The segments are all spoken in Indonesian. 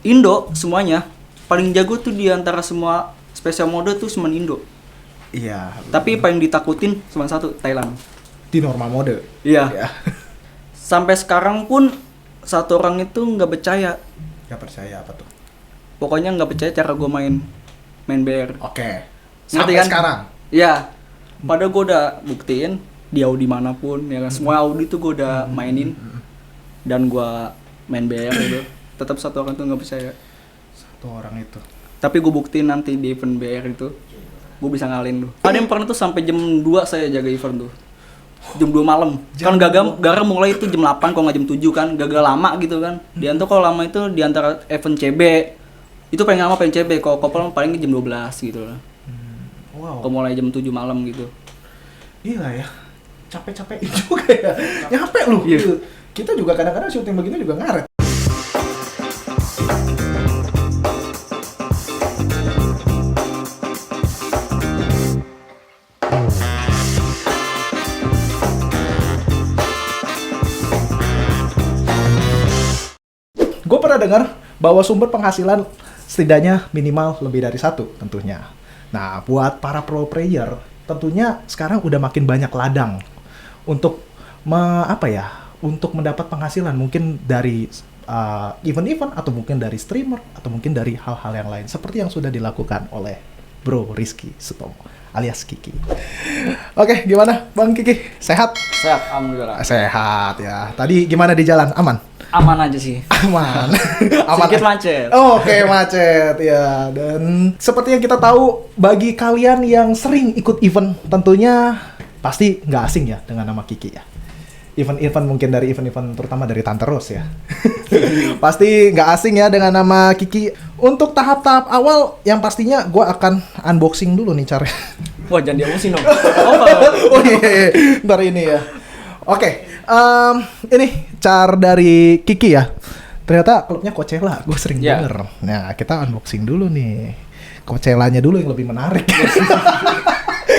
Indo semuanya. Paling jago tuh di antara semua spesial mode tuh cuma Indo. Iya. Tapi paling ditakutin cuma satu, Thailand. Di normal mode. Iya. Ya. Sampai sekarang pun satu orang itu nggak percaya. Gak percaya apa tuh? Pokoknya nggak percaya cara gue main BR. Oke. Ngerti Sampai kan? sekarang. Iya. Padahal gue udah buktiin di Audi manapun ya kan. Semua Audi tuh gue udah mainin dan gue main BR gitu. Tetap satu orang tuh nggak percaya. Satu orang itu. Tapi gue buktiin nanti di event BR itu gue bisa ngalahin tuh. Ada yang pernah tuh sampai jam 2 saya jaga event tuh. Jam 2 malam. Kan gara mulai itu jam 8 kalau nggak jam 7 kan. Gagal lama gitu kan. Dian tuh kalau lama itu di antara event CB itu paling lama paling CB. Kalau kopel paling jam 12 gitu lah. Wow. Kalau mulai jam 7 malam gitu. Gila ya. Capek-capek juga ya. Nyampe lu. Iya. Kita juga kadang-kadang syuting begini juga ngaret. Gue pernah dengar bahwa sumber penghasilan setidaknya minimal lebih dari satu tentunya. Nah, buat para pro player tentunya sekarang udah makin banyak ladang untuk untuk mendapat penghasilan mungkin dari event-event atau mungkin dari streamer atau mungkin dari hal-hal yang lain seperti yang sudah dilakukan oleh Bro Rizky Sutomo alias Kiki. Oke, gimana Bang Kiki? Sehat? Sehat, alhamdulillah. Sehat ya. Tadi gimana di jalan? Aman? Aman aja sih. Aman. Sedikit macet. Oke, macet ya. Dan seperti yang kita tahu, bagi kalian yang sering ikut event, tentunya pasti nggak asing ya dengan nama Kiki ya. Event-event mungkin dari event-event terutama dari Tante Ros ya. Pasti nggak asing ya dengan nama Kiki. Untuk tahap-tahap awal yang pastinya gue akan unboxing dulu nih cara. Wah, jangan diamusin dong. Oh iya. Ntar ini ya. Oke, ini car dari Kiki ya. Ternyata klubnya Coachella, gue sering denger. Nah, kita unboxing dulu nih. Coachellanya dulu yang lebih menarik.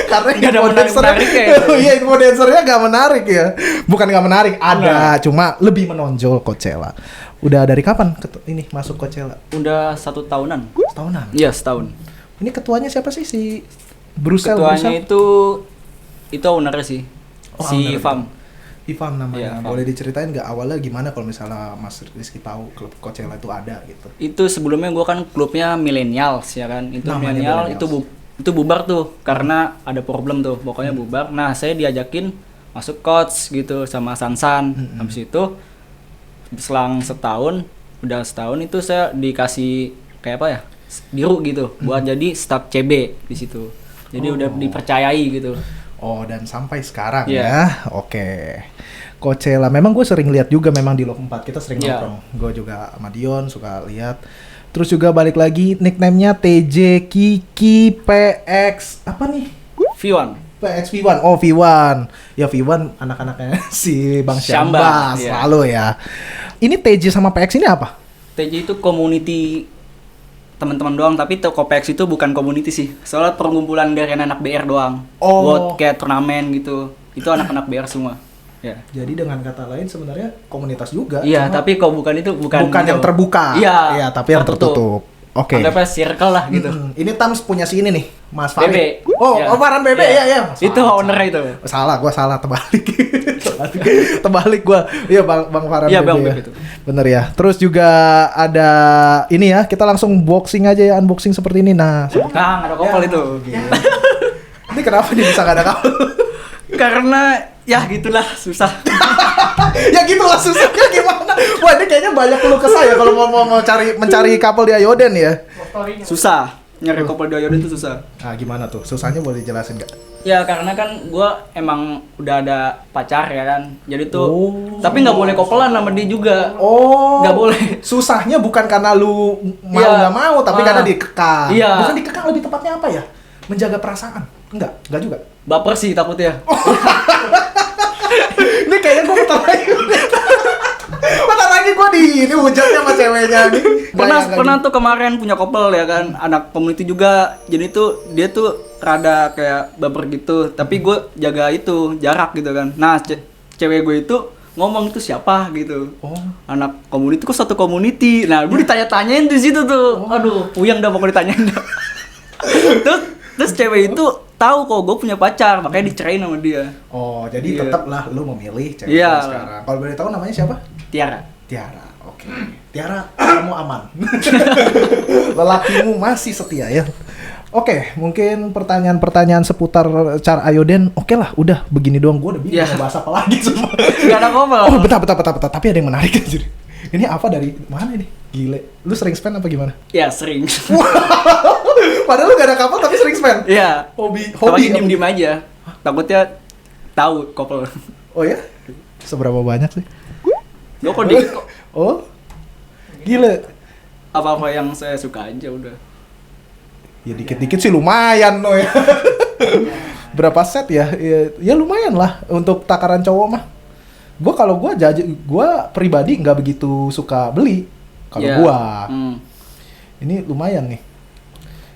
Karena nggak ada menarik ya. Iya, influencernya nggak menarik ya. Bukan nggak menarik, ada. Cuma lebih menonjol Coachella. Udah dari kapan ini masuk Coachella? Udah 1 tahunan. Setahunan? Iya, setahun. Ini ketuanya siapa sih si Brussels? Ketuanya itu ownernya sih. Oh, si owner Fam. Ifam namanya. Iya, Boleh diceritain nggak awalnya gimana kalau misalnya Mas Rizky tahu klub Coachella itu ada gitu? Itu sebelumnya gue kan klubnya millennials ya kan. Itu Namanya millennial millennials. itu bubar tuh karena ada problem tuh. Pokoknya bubar. Nah, saya diajakin masuk coach gitu sama Sansan. Habis itu selang udah setahun itu saya dikasih kayak apa ya? Biru gitu buat jadi staff CB di situ. Jadi udah dipercayai gitu. Oh, dan sampai sekarang Iya. ya. Oke. Coachella memang gue sering lihat juga memang di Lok 4 kita sering Iya. nongkrong. Gue juga sama Dion suka lihat. Terus juga balik lagi nickname-nya TJ Kiki PX apa nih? V1. PX V1. Oh, V1. Ya V1 anak-anaknya si Bang Syamba Syamba, iya. selalu ya. Ini TJ sama PX ini apa? TJ itu community teman-teman doang, tapi toko PX itu bukan community sih. Soalnya perkumpulan dari anak BR doang. Oh. Buat kayak turnamen gitu. Itu anak-anak BR semua. Ya. Jadi dengan kata lain sebenarnya komunitas juga. Iya, cuma tapi kalau bukan itu bukan yang itu. terbuka. Iya, tapi yang tertutup. Oke. Anggapnya circle lah gitu. Ini Tams punya si ini nih, Mas Farid. Bebe. Oh, Ya. Farhan Bebe, Ya. ya. Itu ownernya itu. Gua salah, terbalik. Terbalik gua. Iya, Bang Farhan Iya, Bebe. Bang ya. Bebe itu. Bener ya. Terus juga ada ini ya, kita langsung boxing aja ya, unboxing seperti ini. Nah, Kang, ada kopel itu. ini kenapa nih bisa gak ada kabel? Karena ya gitulah susah. Ya gitulah susahnya gimana? Wah, ini kayaknya banyak keluh kesah ya kalau mau mencari couple di Ayoden ya. Susah. Nyari kopel di Ayoden itu susah. Nah, gimana tuh? Susahnya boleh dijelasin nggak? Ya karena kan gue emang udah ada pacar ya kan. Jadi tuh Oh. tapi nggak boleh kopelan sama dia juga. Oh, Nggak boleh. Susahnya bukan karena lu mau Iya. nggak mau, tapi karena dikekang. Iya. Bukan dikekang, lebih tepatnya apa ya? Menjaga perasaan. Enggak juga. Baper sih takutnya. Ini kayaknya gue bentar lagi gue di ini hujatnya sama ceweknya nih. Pernah tuh kemarin punya couple ya kan, anak community juga. Jadi tuh dia tuh rada kayak baper gitu, tapi gue jaga itu jarak gitu kan. Nah cewek gue itu ngomong itu siapa gitu. Oh. Anak community kok satu community. Nah, gue ditanya-tanyain di situ tuh. Aduh, puyeng dah pokoknya ditanyain dah. terus cewek itu tahu kok gue punya pacar, makanya dicerain sama dia. Oh, jadi Iya. tetap lah lu memilih cewek Iya. lu sekarang. Kalau boleh tahu namanya siapa? Tiara. Tiara. Oke. Tiara, kamu aman. Lelakimu masih setia ya. Oke, mungkin pertanyaan-pertanyaan seputar Char Ayoden. Oke lah, udah begini doang. Gue udah bingung Iya. mau bahas apa lagi semua. Gak ada ngomong. Oh, bentar. Tapi ada yang menarik anjir. Ini apa dari mana ini? Gile. Lu sering spend apa gimana? Ya sering. Padahal lu gak ada kapal tapi sering spend. Iya. Hobi Tapi apa? diem aja. Takutnya tahu couple. Oh ya? Seberapa banyak sih? Gue kok dikit kok. Oh. Gile. Apa-apa yang saya suka aja udah. Ya dikit-dikit sih lumayan no ya. Berapa set ya? Ya lumayan lah untuk takaran cowok mah. Gue pribadi nggak begitu suka beli. Kalau Iya. gua, Hmm. ini lumayan nih.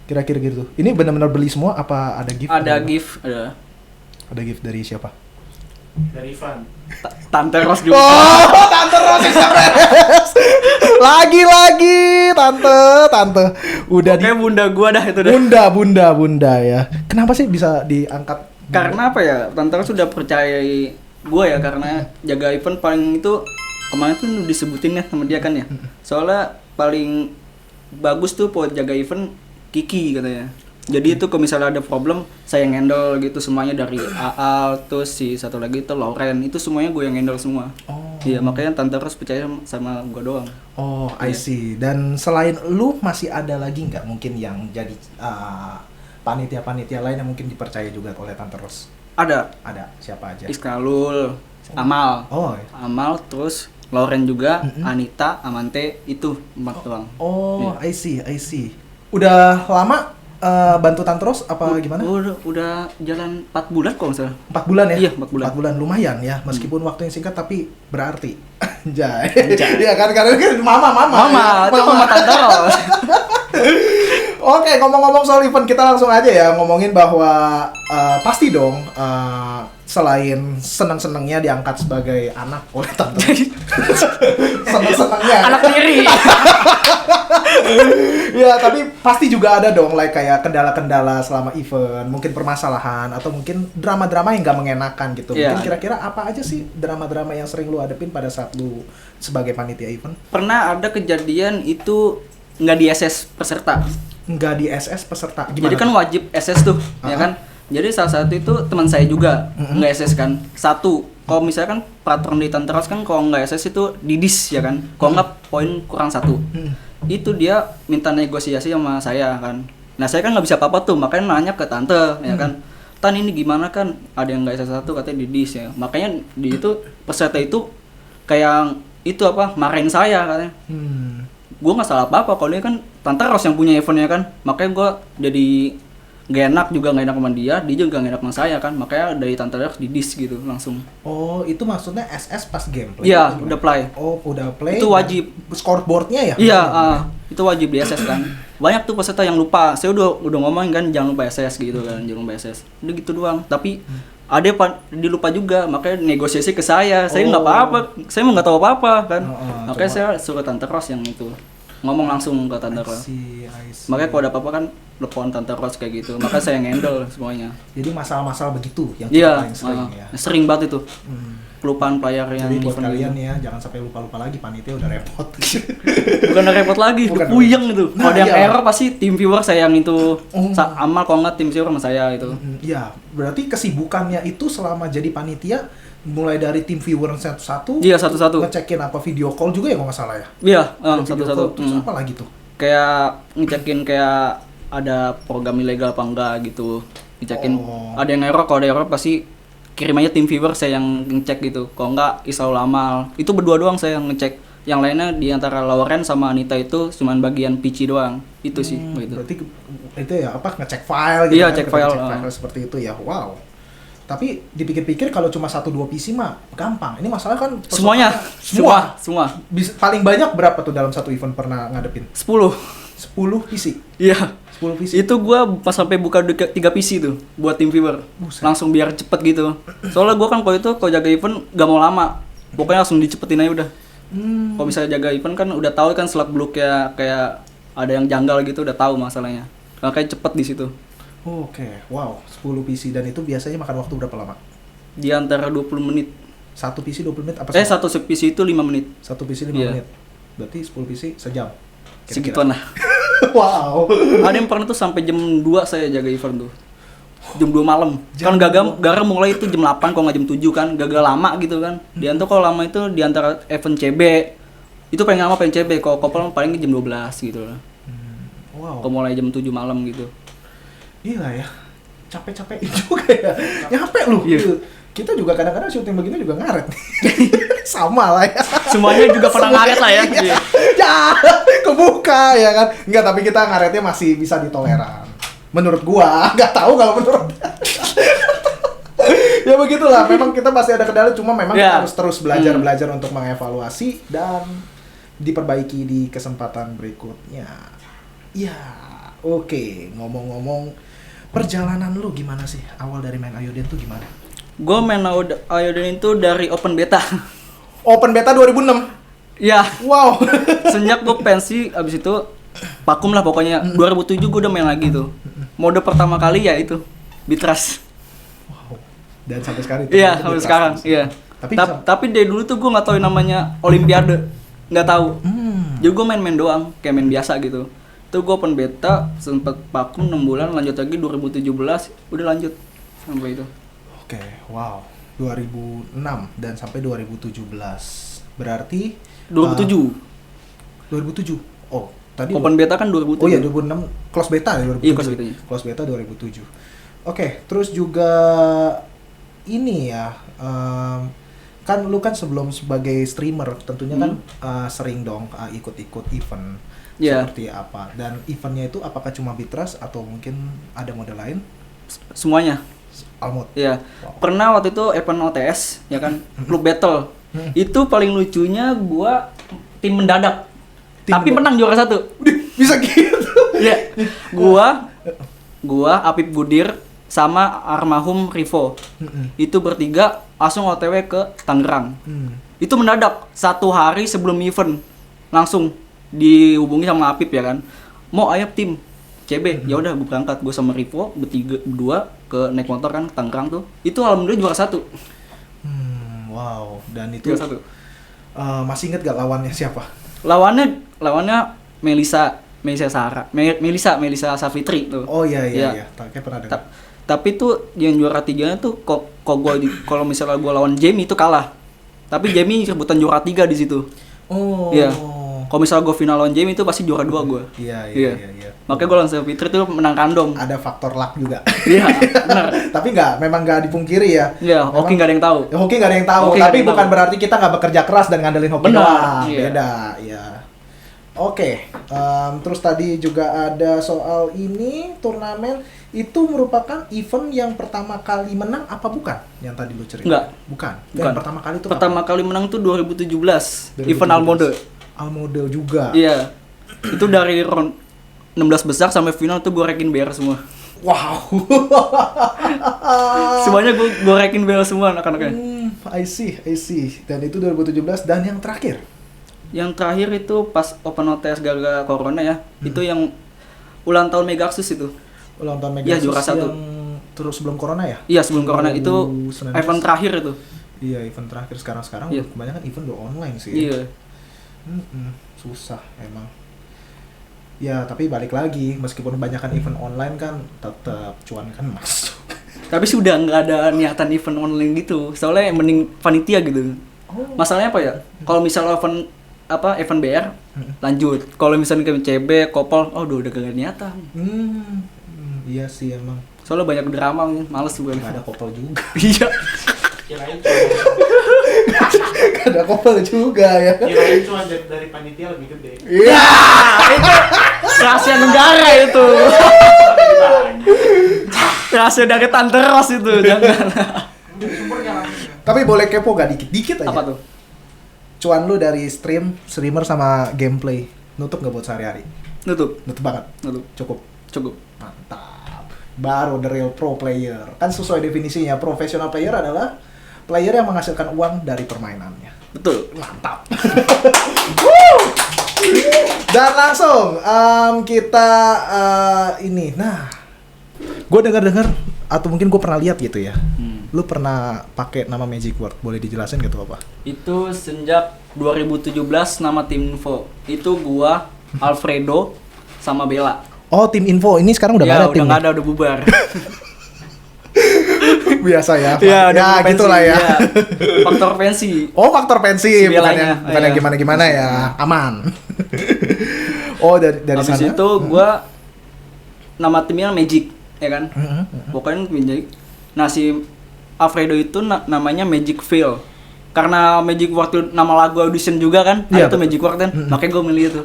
Kira-kira gitu. Ini benar-benar beli semua apa ada gift? Ada dari- gift, ada. Ada gift dari siapa? Dari Ivan. Tante Ros juga. Oh, tante Rose beres. Lagi tante. Udah di Kayak bunda gua dah itu dah. bunda ya. Kenapa sih bisa diangkat? Karena apa ya? Tante Ros sudah percayai gua ya karena jaga event paling itu kemarin tuh disebutin ya sama dia kan ya. Soalnya paling bagus tuh buat jaga event Kiki katanya. Jadi itu kalau misalnya ada problem saya yang handle gitu semuanya dari Aal terus si satu lagi itu Lauren itu semuanya gue yang handle semua. Oh. Iya makanya Tante Ros percaya sama gue doang. Oh, I Iya. see. Dan selain lu masih ada lagi nggak mungkin yang jadi panitia-panitia lain yang mungkin dipercaya juga oleh Tante Ros? Ada Ada siapa aja? Iskalul, Amal, Oh, Amal terus Lauren juga, Mm-mm. Anita, Amante itu 4 doang. oh, Iya. I see. Udah lama bantu Tante Ros apa gimana? Udah jalan 4 bulan kok nggak salah. 4 bulan ya? Iya, 4 bulan. 4 bulan lumayan ya, meskipun waktu yang singkat tapi berarti. Anjay. Anjay. Iya kan karena kan mama. Mama, ya. itu mama Tante Ros. Oke, ngomong-ngomong soal event kita langsung aja ya ngomongin bahwa pasti dong selain senang-senangnya diangkat sebagai anak oleh tante. Senang-senangnya. Anak tiri. Ya, tapi pasti juga ada dong like kayak kendala-kendala selama event, mungkin permasalahan atau mungkin drama-drama yang nggak mengenakan gitu. Iya. Mungkin kira-kira apa aja sih drama-drama yang sering lu hadapin pada saat lu sebagai panitia event? Pernah ada kejadian itu nggak di SS peserta. Nggak di SS peserta. Gimana? Jadi kan tuh? wajib SS tuh, ya Aha. kan? Jadi salah satu itu teman saya juga nggak SS kan. Satu, kalau misalkan peraturan di Tante Ros kan kalau nggak SS itu didis ya kan. Kalau nggak poin kurang 1. Itu dia minta negosiasi sama saya kan. Nah saya kan nggak bisa apa-apa tuh, makanya nanya ke tante ya kan. Tan ini gimana kan? Ada yang nggak SS 1 katanya didis ya. Makanya di itu peserta itu kayak itu apa? Marahin saya katanya. Gue nggak salah apa-apa, kalau dia kan Tante Ros yang punya eventnya kan, makanya gue jadi gak enak juga, gak enak sama dia juga gak enak sama saya kan, makanya dari Tante Ros di dis gitu langsung. Oh, itu maksudnya SS pas gameplay? Iya, Itu udah gimana? play. Oh, udah play. Itu wajib. Scoreboardnya ya? Iya, itu wajib di SS kan. Banyak tuh peserta yang lupa, saya udah ngomongin kan jangan lupa SS gitu kan, jangan lupa SS. Udah gitu doang, tapi ada dilupa juga, makanya negosiasi ke saya nggak Oh. apa-apa, saya mau nggak tahu apa-apa kan, makanya cuma- saya suruh Tante Ros yang itu ngomong langsung ke Tante Ros. I see. Makanya kalau ada apa-apa kan telepon Tante Ros kayak gitu. Makanya saya yang handle semuanya. Jadi masalah-masalah begitu yang Iya, paling sering ya. sering banget itu. Hmm. Kelupaan player yang Jadi buat event kalian gitu. ya jangan sampai lupa-lupa lagi, panitia udah repot. Bukan repot lagi, Bukan puyeng itu. Nah, Kalau ada yang iya. error pasti tim viewer saya yang itu. Oh. Amal kalau nggak tim viewer sama saya itu. Iya, berarti kesibukannya itu selama jadi panitia mulai dari tim viewer satu-satu. Iya, satu-satu. Ngecekin apa video call juga ya kalau nggak salah ya. Iya, Ada video satu-satu. call, terus apa lagi tuh? Kayak ngecekin kayak ada program ilegal apa enggak gitu. Ngecekin Oh. ada yang error, kalau ada error pasti kirim aja tim viewer saya yang ngecek gitu. Kalau enggak Isaul Amal. Itu berdua doang saya yang ngecek. Yang lainnya di antara Lauren sama Anita itu cuman bagian PC doang. Itu sih begitu. Berarti itu ya apa ngecek file gitu Iya, kan, cek ngecek file, seperti itu ya. Wow. Tapi dipikir-pikir kalau cuma 1-2 PC mah gampang. Ini masalah kan Semuanya, semua. semua. Paling banyak berapa tuh dalam satu event pernah ngadepin? 10. 10 PC. Iya. 10 PC. Itu gua pas sampai buka 3 PC tuh buat tim viewer. Buset. Langsung biar cepet gitu. Soalnya gua kan kalau jaga event gak mau lama. Pokoknya langsung dicepetin aja udah. Hmm. Kalau misalnya jaga event kan udah tahu kan selak beluknya kayak ada yang janggal gitu, udah tahu masalahnya. Makanya cepet di situ. Oke, wow, 10 PC dan itu biasanya makan waktu berapa lama? Di antara 20 menit. Satu PC 20 menit apa Satu PC itu 5 menit. Satu PC 5 Iya. menit. Berarti 10 PC sejam. Segituan lah. Wow. Ada yang pernah tuh sampai jam 2 saya jaga event tuh. Jam 2 malam. Jam Kan gagal 2. gara mulai itu jam 8 kalau nggak jam 7 kan. Gagal lama gitu kan. Dia tuh kalau lama itu di antara event CB itu paling lama paling CB. Kalau kopel paling jam 12 gitu lah. Wow. Kalau mulai jam 7 malam gitu. Gila ya. Capek-capek juga ya. Nyampe lu. Iya. Kita juga kadang-kadang syuting begini juga ngaret. Sama lah ya. Semuanya juga pernah ngaret lah ya. Iya. Ya, kebuka ya kan. Enggak, tapi kita ngaretnya masih bisa ditoleran. Menurut gua, nggak tahu kalau menurut. Ya begitulah, memang kita masih ada kendala, cuma memang Ya. kita harus terus belajar untuk mengevaluasi dan diperbaiki di kesempatan berikutnya. Ya, oke. Ngomong-ngomong, perjalanan lu gimana sih? Awal dari main Ayodin tuh gimana? Gue main Ayodin itu dari open beta. Open beta 2006. Ya, Wow. sejak gue pensi abis itu vakum lah pokoknya. 2007 gue udah main lagi tuh. Mode pertama kali ya itu Bitras. Wow. Dan sampai sekarang itu. Iya, itu sampai Bitras sekarang. terus. Iya. Tapi Tapi dari dulu tuh gue nggak tahu yang namanya Olimpiade, nggak tahu. Jadi gue main-main doang, kayak main biasa gitu. Tuh gue open beta, sempet vakum 6 bulan, lanjut lagi 2017, udah lanjut sampai itu. Oke, wow. 2006 dan sampai 2017. Berarti 2007. 2007. Oh, tadi Open beta kan 2007. Oh iya, 2006 close beta ya 2007. Iya, close betanya. Close beta 2007. Oke, terus juga ini ya, kan lu kan sebelum sebagai streamer tentunya kan sering dong ikut-ikut event. Iya. Seperti apa? Dan eventnya itu apakah cuma Bitras atau mungkin ada model lain? Semuanya. Almut. Iya. Wow. Pernah waktu itu event OTS, ya kan, klub battle. Itu paling lucunya gua tim mendadak. Tim Tapi mendadak. menang juara 1. Bisa gitu. Iya. Gua Apip Budir sama Armahum Rivo. Itu bertiga langsung OTW ke Tangerang. Itu mendadak 1 hari sebelum event. Langsung dihubungi sama Apip ya kan. Mau ayo tim CB. Ya udah gue berangkat, gue sama Rivo berdua ke naik motor kan ke Tangerang tuh. Itu alhamdulillah juara 1. Wow. Dan itu Juara 1. masih inget gak lawannya siapa? Lawannya Melisa Safitri tuh. Oh iya. Iya. Kayak pernah dengar. Tapi tuh yang juara 3-nya tuh kalau misalnya gua lawan Jamie itu kalah. Tapi Jamie rebutan juara 3 di situ. Oh. Iya. Kalau misalnya gua final lawan Jamie itu pasti juara 2 gua. Iya. Makanya gua lawan Safitri tuh menang random. Ada faktor luck juga. Iya, benar. Tapi memang nggak dipungkiri ya. Iya, hoki nggak ada yang tahu. Hoki nggak ada yang tahu, Hoki nggak ada tapi yang bukan tahu. berarti kita nggak bekerja keras dan ngandelin hoki Benar, doang. iya. Beda, ya. Oke, terus tadi juga ada soal ini turnamen itu merupakan event yang pertama kali menang apa bukan? Yang tadi lu cerita? Enggak. Bukan. Bukan. Yang pertama kali itu Pertama kali menang tuh 2017, 2017. event Almode. Almode juga. Iya. Itu dari round 16 besar sampai final tuh gua rekin BR semua. Wow. Semuanya gua rekin BR semua anak-anaknya. I see. Dan itu 2017 dan yang terakhir. Yang terakhir itu pas Open OTS gara-gara corona ya. Itu yang ulang tahun Megaxus itu. Ulang tahun Iya, Megaxus juara 1. yang terus sebelum corona ya? Iya, sebelum corona itu 2019. event terakhir itu. Iya, event terakhir sekarang Iya. kebanyakan event udah online sih. Iya. Susah emang. Ya, tapi balik lagi, meskipun kebanyakan event online kan tetap cuan kan masuk. Tapi sudah nggak ada niatan event online gitu. Soalnya yang mending panitia gitu. Masalahnya apa ya? Kalau misalnya event BR lanjut. Kalau misalnya kayak CB, Kopol, udah gak ada niatan. Iya sih emang. Soalnya banyak drama, males gue. Gak ada kopel juga. Iya. Kirain Gak ada kopel juga ya. cuma dari panitia lebih gede. Iya. Itu rahasia negara itu. Rahasia dari Tante Ros itu, jangan. Sumbernya langsung. Tapi boleh kepo gak dikit aja? Apa tuh? Cuan lu dari streamer sama gameplay nutup gak buat sehari-hari? Nutup. Nutup banget. Nutup. Cukup. Mantap. Baru the real pro player. Kan sesuai definisinya, professional player adalah player yang menghasilkan uang dari permainannya. Betul. Mantap. Dan langsung kita ini. Nah, gue dengar atau mungkin gue pernah lihat gitu ya. Lu pernah pakai nama Magic Word? Boleh dijelasin gitu apa? Itu sejak 2017 nama tim info. Itu gua, Alfredo, sama Bella. Oh, tim info ini sekarang udah Ya, nggak ada udah tim. nggak ada, udah bubar. Biasa ya. Ya, Ya, gitulah ya. Faktor pensi. Oh, faktor pensi, Si bukan Bellanya, yang bukan yang iya. gimana-gimana ya, aman. Oh, dari Habis sana. itu gua nama timnya Magic, ya kan? Mhm. Pokoknya Magic. Nah, si Alfredo itu namanya Magic Feel. Karena Magic Word itu nama lagu audition juga kan? Iya, Ada tuh betul. Magic Word kan? Makanya gue milih itu.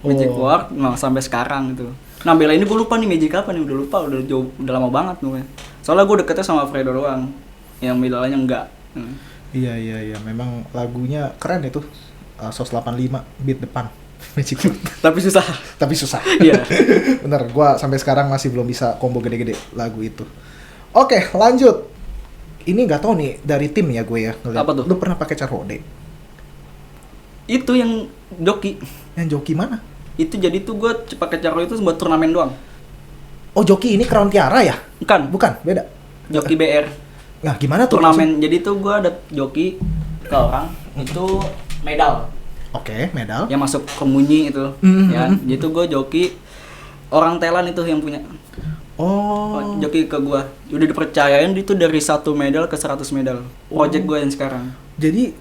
Magic Oh. Word, nah sampai sekarang gitu. Nah, Bella ini gue lupa nih Magic apa nih, udah lupa, udah jauh, udah lama banget gue. Soalnya gue deketnya sama Alfredo doang. Yang Bellanya enggak. Iya, memang lagunya keren itu. SOS 85 beat depan. Magic Word. Tapi susah. Tapi susah. Iya. Bener, gua sampai sekarang masih belum bisa combo gede-gede lagu itu. Oke, lanjut. Ini nggak tahu nih dari tim ya gue ya ngeliat. Apa tuh? Lu pernah pakai Carrode? Itu yang joki. Yang joki mana? Itu jadi tuh gue pakai caro itu buat turnamen doang. Oh, joki ini Crown Tiara ya? Bukan, Bukan, beda. joki BR. Nah, gimana tuh? Turnamen. Jadi tuh gue ada joki ke orang itu medal Oke, medal. yang masuk ke Munyi itu. Mhm. Ya, jadi tuh gue joki orang Thailand itu yang punya. Oh. Joki ke gua. Udah dipercayain itu dari 1 medal ke 100 medal. Project gua yang sekarang. Jadi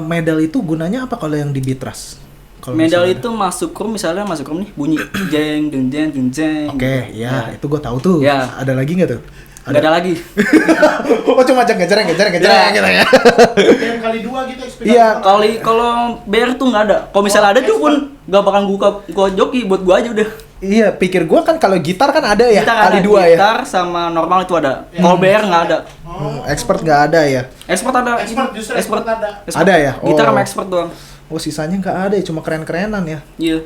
medal itu gunanya apa kalau yang di Bitras? Kalau Medal misalnya itu masuk room, misalnya masuk room nih bunyi jeng jeng jeng jeng jeng. Oke, ya, itu gue tahu tuh. Ya. Ada lagi nggak tuh? Nggak ada lagi. Oh, cuma ngejereng Ya. gitu ya. Yang kali 2 gitu ekspektasi. Iya, Kalau BR tuh nggak ada. Kalau misalnya ada tuh pun nggak bakal gua joki, buat gua aja udah. Iya, pikir gua kan kalau gitar kan ada ya, Gitar kali ada, 2 ya. gitar sama normal itu ada. Kalau BR nggak ada. Expert nggak ada ya. Expert ada. Expert, justru expert ada. Expert. Ada ya? Gitar Oh. sama expert doang. Oh, sisanya nggak ada ya, cuma keren-kerenan ya. Iya.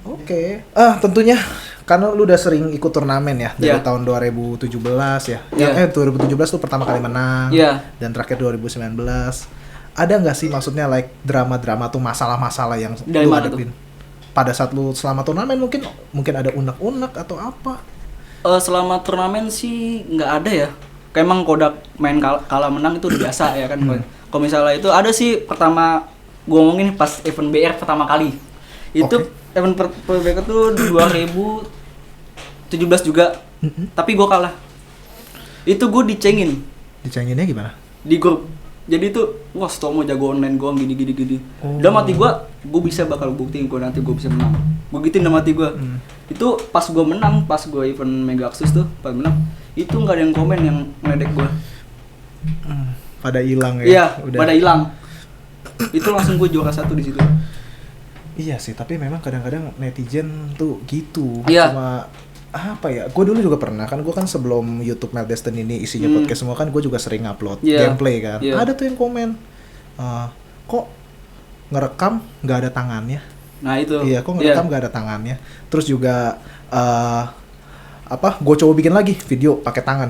Oke. Tentunya karena lu udah sering ikut turnamen ya dari Iya. tahun 2017 ya. Iya. 2017 tuh pertama kali menang. Iya. Dan terakhir 2019. Ada nggak sih maksudnya like drama-drama tuh masalah-masalah yang Dari lu mana hadapin? Pada saat lu selama turnamen mungkin ada unek-unek atau apa? Selama turnamen sih nggak ada ya. Kayak emang kodak main kalah menang itu udah biasa ya kan. Kalau misalnya itu ada sih pertama gue ngomongin pas event BR pertama kali. Itu event BR itu 2017 juga. Tapi gue kalah. Itu gue dicengin Dicenginnya gimana? di grup. Jadi itu wah Stomo jago online gue gini. Oh. Dalam hati gue bisa bakal buktiin gue nanti gue bisa menang. Gue gituin dalam hati gue. Itu pas gue menang, pas gue event Mega Axus tuh, pas menang, itu nggak ada yang komen yang ngeledek gue. Pada hilang ya. Iya, Udah. pada hilang. Itu langsung gue juara 1 di situ. Iya sih, tapi memang kadang-kadang netizen tuh gitu. Iya. Cuma apa ya? Gue dulu juga pernah kan, gue kan sebelum YouTube Mel Destiny ini isinya podcast semua kan, gue juga sering upload Iya. gameplay kan. Iya. Ada tuh yang komen, kok ngerekam nggak ada tangannya? Nah itu. Iya, kok ngerekam nggak ada tangannya? Terus juga gue coba bikin lagi video pakai tangan.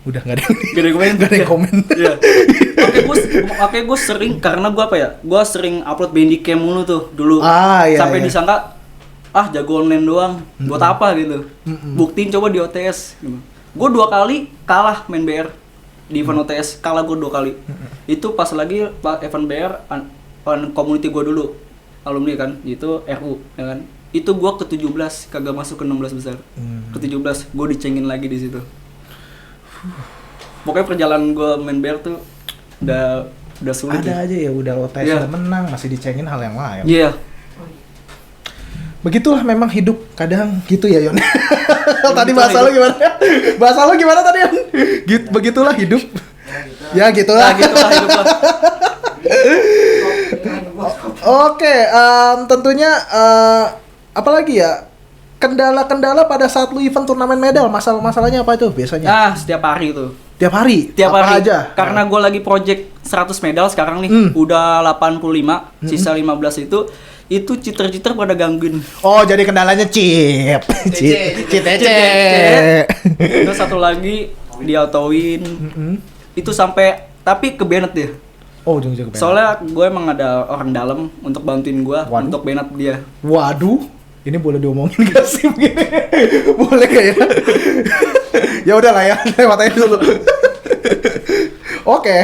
Udah nggak ada yang nggak ada yang komen. Iya. Oke, gue sering karena gue apa ya? Gue sering upload Bandicam mulu tuh dulu. Iya, Sampai iya. disangka jago online doang. Buat apa gitu? Buktiin coba di OTS. Gue 2 kali kalah main BR di event OTS. Kalah gue 2 kali. Itu pas lagi event BR community gue dulu. Alumni kan, itu RU ya kan. Itu gue ke-17 kagak masuk ke 16 besar. Ke-17 gue dicengin lagi di situ. Pokoknya perjalanan gue main BR tuh udah sulit. Ada aja ya, udah OTS Iya. udah menang masih dicengin hal yang lain. Iya. Begitulah memang hidup kadang gitu ya Yon. Tadi Begitulah bahasa lo hidup. gimana? Bahasa lo gimana tadi Yon? Begitulah hidup. Ya gitulah. Nah, gitu lah hidup lah. Oke, tentunya apalagi ya? Kendala-kendala pada saat lu event turnamen medal, masalahnya apa itu biasanya? Nah, setiap hari itu. Tiap hari? Tiap apa hari. aja? Karena gue lagi project 100 medal sekarang nih. Udah 85, sisa 15 itu cheater-cheater pada gangguin. Oh, jadi kendalanya chip. Chip EC. Terus satu lagi diautoin. Itu sampai tapi ke banned dia. Oh, ujung-ujung ke Bennett. Soalnya gue emang ada orang dalam untuk bantuin gue Waduh. untuk Bennett dia. Waduh, ini boleh diomongin gak sih begini? Boleh gak ya? Ya udah lah ya, lewat aja dulu. Oke.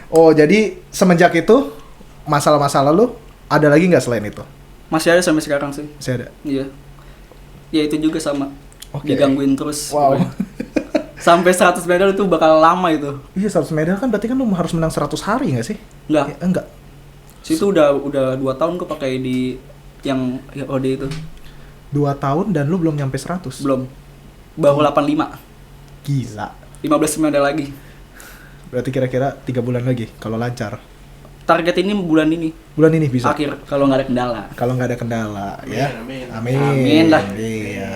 Oh, jadi semenjak itu masalah-masalah lu ada lagi nggak selain itu? Masih ada sampai sekarang sih. Masih ada. Iya. Ya itu juga sama. Oke. Digangguin terus. Wow. Sampai 100 medal itu bakal lama itu. Iya, 100 medal kan berarti kan lu harus menang 100 hari nggak sih? Enggak. Ya, enggak. Situ udah 2 tahun gue pakai di yang OD itu. 2 tahun dan lu belum nyampe 100. Belum. Baru 85. Gila. 15 medal lagi. Berarti kira-kira 3 bulan lagi kalau lancar. Target ini bulan ini. Bulan ini bisa. Akhir kalau nggak ada kendala. Kalau nggak ada kendala, ya. Amin. Amin lah. Iya.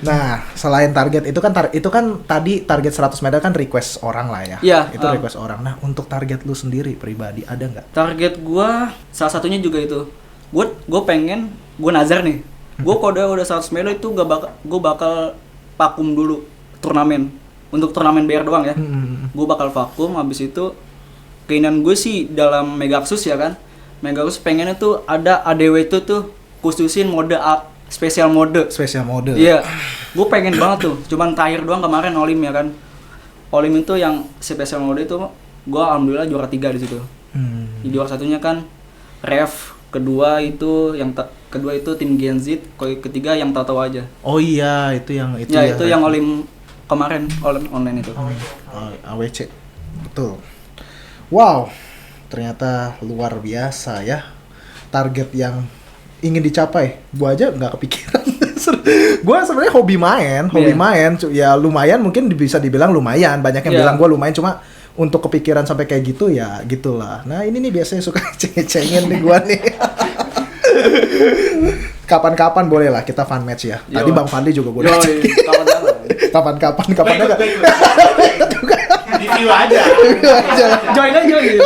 Nah, selain target itu kan tadi target 100 medal kan request orang lah ya. Iya, Itu request orang. Nah, untuk target lu sendiri pribadi ada nggak? Target gua salah satunya juga itu. Gua pengen gua nazar nih. Gua kalau udah 100 medal itu gua bakal vakum dulu turnamen. Untuk turnamen BR doang ya. Gua bakal vakum, habis itu keinginan gue sih dalam Megaxus ya kan. Megaxus pengennya tuh ada ADW itu tuh khususin mode up, spesial mode. Spesial mode. Iya. Gue pengen banget tuh. Cuman terakhir doang kemarin Olim ya kan. Olim itu yang spesial mode itu gue alhamdulillah juara 3 di situ. Di juara satunya kan Rev, kedua itu tim Gen Z, ketiga yang tahu aja. Oh iya, itu yang itu Ya, ya. itu yang Olim kemarin, Olim online itu. AWC. Betul. Wow, ternyata luar biasa ya target yang ingin dicapai. Gua aja nggak kepikiran. Gua sebenarnya hobi main. Ya lumayan, mungkin bisa dibilang lumayan. Banyak yang bilang gua lumayan, cuma untuk kepikiran sampai kayak gitu ya gitulah. Nah ini nih biasanya suka cengin nih gua nih. Kapan-kapan boleh lah kita fun match ya. Tadi Bang Fadli juga gua udah kapan-kapan enggak. Di view aja. Join aja gitu.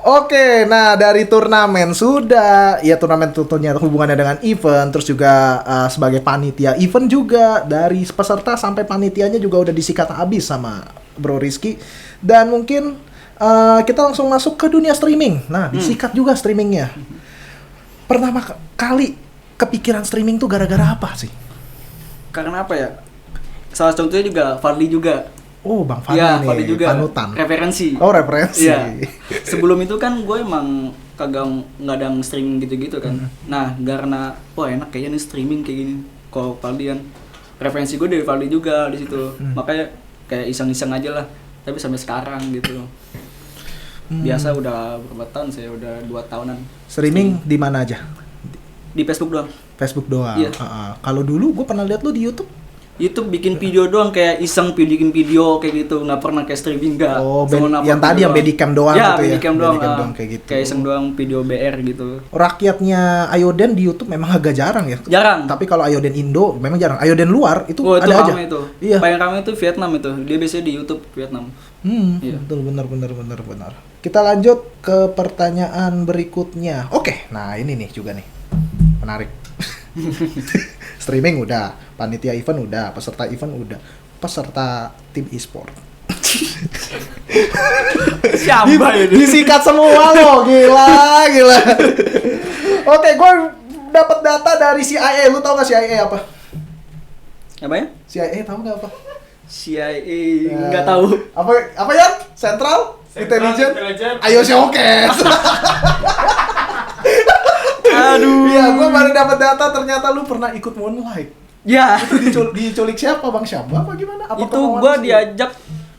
Oke, nah dari turnamen sudah, ya turnamen tentunya hubungannya dengan event, terus juga sebagai panitia event juga, dari peserta sampai panitianya juga udah disikat habis sama Bro Rizky. Dan mungkin kita langsung masuk ke dunia streaming. Nah, disikat juga streamingnya. Pertama kali kepikiran streaming tuh gara-gara apa sih? Karena apa ya? Salah contohnya juga Fadli juga. Oh, Bang Fadli Ya, nih, Fadli juga. panutan. Referensi. Oh, referensi. Iya. Sebelum itu kan gue emang kagak ngadang streaming gitu-gitu kan. Nah, karena enak kayaknya nih streaming kayak gini. Kalau Fadli kan referensi gue dari Fadli juga di situ. Makanya kayak iseng-iseng aja lah. Tapi sampai sekarang gitu. Biasa udah berapa tahun saya udah 2 tahunan. Streaming di mana aja? Di Facebook doang. Facebook doang. Iya. Kalau dulu gue pernah lihat lu di YouTube. YouTube bikin video doang kayak iseng bikin video kayak gitu, nggak pernah kayak streaming nggak. Oh, Cuma yang tadi yang Bedicam doang ya, gitu ya. Bedicam doang, Bedicam doang kayak gitu. Kayak iseng doang video BR gitu. Rakyatnya Ayoden di YouTube memang agak jarang ya. Jarang. Tapi kalau Ayoden Indo memang jarang. Ayoden luar itu itu ada aja. ramai itu. Iya. Paling ramai itu Vietnam itu. Dia biasanya di YouTube Vietnam. Iya. Betul, benar. Kita lanjut ke pertanyaan berikutnya. Oke, nah ini nih juga nih. Menarik. Streaming udah, panitia event udah, peserta event udah, peserta tim e-sport. Siapa ini? Disikat semua loh, gila. Oke, gue dapat data dari CIA. Lu tau gak CIA apa? Apa ya? CIA tahu nggak apa? CIA nggak tahu. Apa ya? Central Intelligence. Ayo showcase. Aduh. Iya, gue baru dapat data ternyata lu pernah ikut Moonlight. Ya. Itu diculik siapa, Bang Syamba apa gimana? Apa Itu kemauan gua lu sendiri? diajak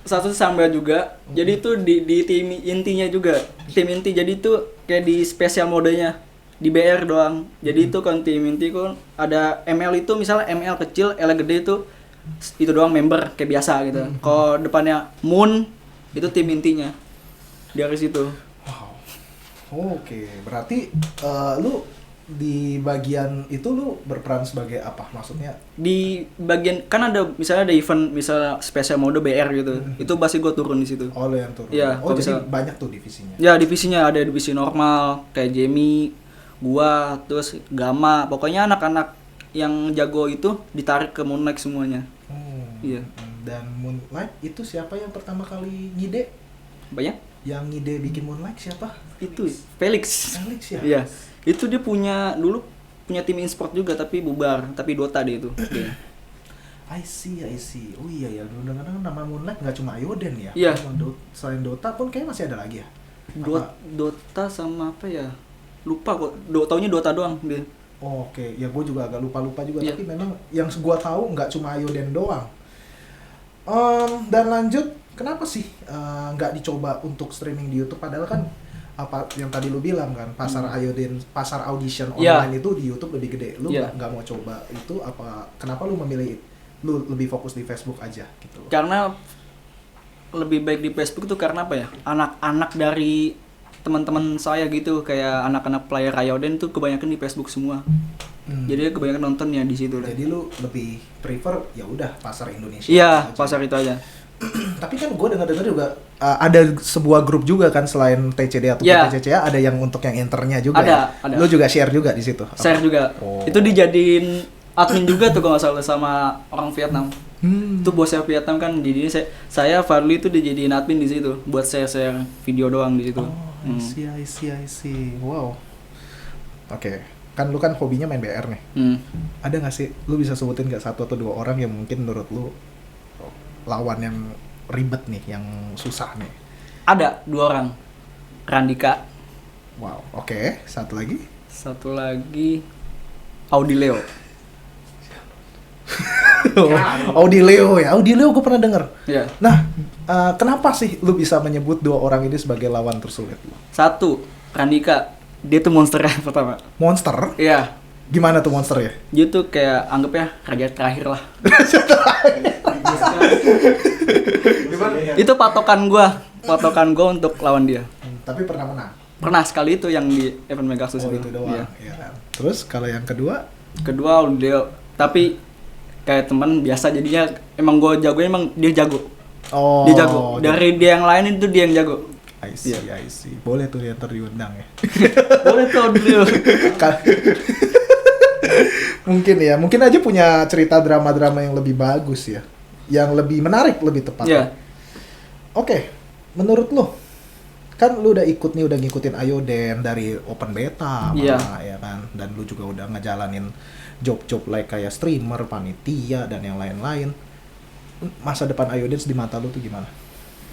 satu sambil juga. Jadi itu di tim intinya juga. Tim inti. Jadi itu kayak di spesial modenya di BR doang. Jadi itu kan tim inti kan ada ML itu misalnya ML kecil, L gede itu doang member kayak biasa gitu. Kalau depannya Moon itu tim intinya. Dari situ. Oke, berarti lu di bagian itu lu berperan sebagai apa? Maksudnya Di bagian kan ada misalnya ada event misalnya spesial mode BR gitu. Itu pasti gue turun di situ. oleh yang turun. Iya, Oh, kalau jadi bisa- banyak tuh divisinya. Ya divisinya ada divisi normal kayak Jamie, gua, terus Gamma. Pokoknya anak-anak yang jago itu ditarik ke Moonlight semuanya. Hmm. Iya. Dan Moonlight itu siapa yang pertama kali ngide? banyak. Yang ide bikin Moonlight siapa? Itu Felix. Alex ya? Iya. Itu dia dulu punya tim e-sport juga tapi bubar, tapi Dota dia itu. Dia. I see. Oh iya ya, kadang-kadang nama Moonlight nggak cuma Ayoden ya? Iya. Selain Dota pun kayaknya masih ada lagi ya? Dota sama apa ya? Lupa kok. Taunya Dota doang dia. Oh, oke, ya gue juga agak lupa juga, Iya. tapi memang yang gue tahu nggak cuma Ayoden doang. Dan lanjut, kenapa sih nggak dicoba untuk streaming di YouTube? Padahal kan apa yang tadi lu bilang kan, pasar Ayoden, pasar audition Iya. online itu di YouTube lebih gede. Lu Iya. nggak mau coba itu apa? Kenapa lu memilih lu lebih fokus di Facebook aja gitu? Karena lebih baik di Facebook tuh karena apa ya? Anak-anak dari teman-teman saya gitu, kayak anak-anak player Ayoden tuh kebanyakan di Facebook semua. Jadi kebanyakan nontonnya di situ lah. Jadi lu lebih prefer ya udah pasar Indonesia. Iya, aja. pasar itu aja. Tapi kan gue dengar juga ada sebuah grup juga kan selain TCD atau Iya. TCCA ada yang untuk yang internya juga. Ada. Lu juga share juga di situ. Share juga. Oh. Itu dijadiin admin juga tuh kalau nggak salah sama orang Vietnam. Itu bosnya Vietnam kan, jadi saya Fadli itu dijadiin admin di situ buat share video doang di situ. Oh, I see. Wow. Oke. Kan lu kan hobinya main BR nih. Ada nggak sih, lu bisa sebutin nggak satu atau dua orang yang mungkin menurut lu lawan yang ribet nih, yang susah nih? Ada 2 orang. Randika, Wow. Oke. Satu lagi? satu lagi Audileo. Audileo ya. Audileo gue pernah denger. Ya. Nah, kenapa sih lu bisa menyebut 2 orang ini sebagai lawan tersulit lu? 1, Randika. Dia tuh monsternya pertama. Monster? Iya. Gimana tuh monsternya? Dia tuh kayak anggapnya raja terakhir lah. Itu patokan gua untuk lawan dia. Tapi pernah menang. Pernah sekali itu yang di event Megasus Oh, itu doang. Iya. Iya kan? Terus kalau yang kedua? Kedua Audileo, tapi kayak teman biasa jadinya emang gua jagonya emang dia jago. Oh. Dia jago. Dari dia yang lain itu dia yang jago. I see. Boleh tuh dia diundang ya. Boleh tuh Audileo. Mungkin aja punya cerita drama-drama yang lebih bagus ya. Yang lebih menarik, lebih tepat. Iya. Oke, menurut lo, kan lu udah ngikutin Ayoden dari open beta, Iya. ya kan, dan lu juga udah ngejalanin job-job like kayak streamer, panitia dan yang lain-lain. Masa depan Ayoden di mata lu tuh gimana?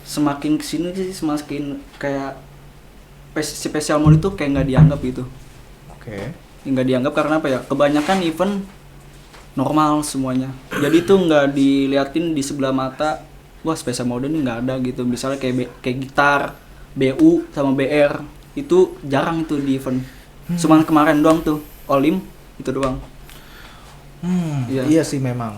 Semakin kesini sih semakin kayak special mode itu kayak nggak dianggap gitu. Oke. Nggak dianggap karena apa ya? Kebanyakan event normal semuanya. Jadi tuh nggak diliatin di sebelah mata. Wah, special mode ini nggak ada gitu. Misalnya kayak gitar, BU sama BR itu jarang itu di event. Cuman kemarin doang tuh Olim itu doang. Iya sih memang.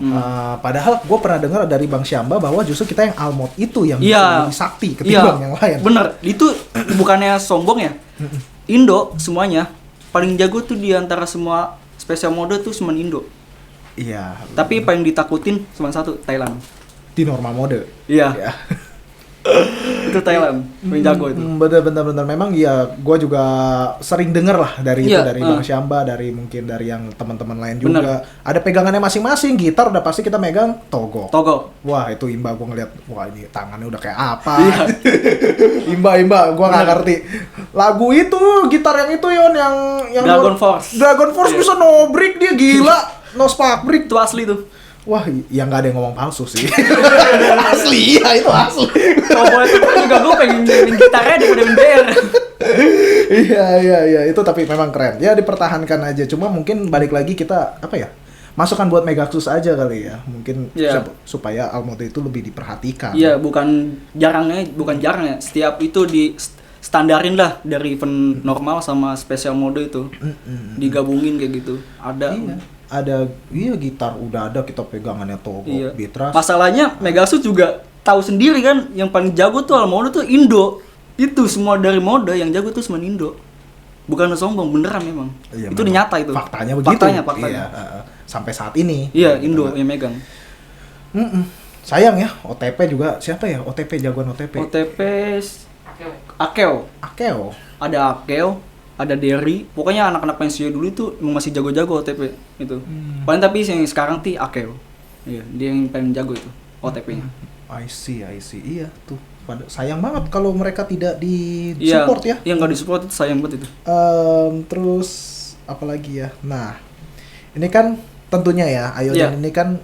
Padahal gue pernah dengar dari Bang Syamba bahwa justru kita yang almod itu yang Iya. lebih sakti ketimbang yang lain. Bener, itu bukannya sombong ya. Indo semuanya paling jago tuh di antara semua special mode tuh cuma Indo. Iya. Tapi paling ditakutin cuma satu, Thailand. Di normal mode. Iya, Ya. itu Thailand, paling jago itu. Bener memang ya. Gue juga sering denger lah dari itu, Iya, dari Bang Syamba, dari mungkin dari yang teman-teman lain juga. Bener. Ada pegangannya masing-masing. Gitar udah pasti kita megang Togo. Wah, itu Imba gue ngeliat, wah ini tangannya udah kayak apa. Iya. Imba, gue nggak ngerti. Lagu itu, gitar yang itu yang Dragon Force. Dragon Force Iya. bisa no break dia, gila. No spark break. Itu asli tuh. Wah, yang nggak ada yang ngomong palsu sih. Asli, ya itu asli. Kalau boleh tuh juga gue pengen main gitarnya daripada main BR. Iya, itu tapi memang keren. Ya dipertahankan aja. Cuma mungkin balik lagi kita apa ya? Masukan buat Megaxus aja kali ya. Mungkin Iya. supaya Almoto itu lebih diperhatikan. Iya, bukan jarang ya. Setiap itu di standarin lah dari event normal sama special mode itu. Digabungin kayak gitu. Ada gitar udah ada, kita pegangannya Togo, Iya. Beatras. Masalahnya Megasus juga tahu sendiri kan, yang paling jago tuh Almodo tuh Indo. Itu semua dari mode yang jago tuh cuma Indo. Bukan sombong, beneran memang. Iya, Itu memang. nyata itu. Faktanya begitu. Faktanya. Iya, sampai saat ini. Iya, Gitu Indo kan. yang megang. Sayang ya, OTP juga. Siapa ya OTP, jagoan OTP? OTP Akeo. Akeo. Ada Akeo, ada Derry. Pokoknya anak-anak pensiun dulu itu emang masih jago-jago OTP itu. Paling tapi yang sekarang Akeo. Iya, dia yang paling jago itu OTP-nya. I see. Iya tuh. sayang banget kalau mereka tidak di Iya, support ya. yang nggak disupport itu sayang banget itu. Terus apalagi ya? Nah, ini kan tentunya ya, Ayoden ini kan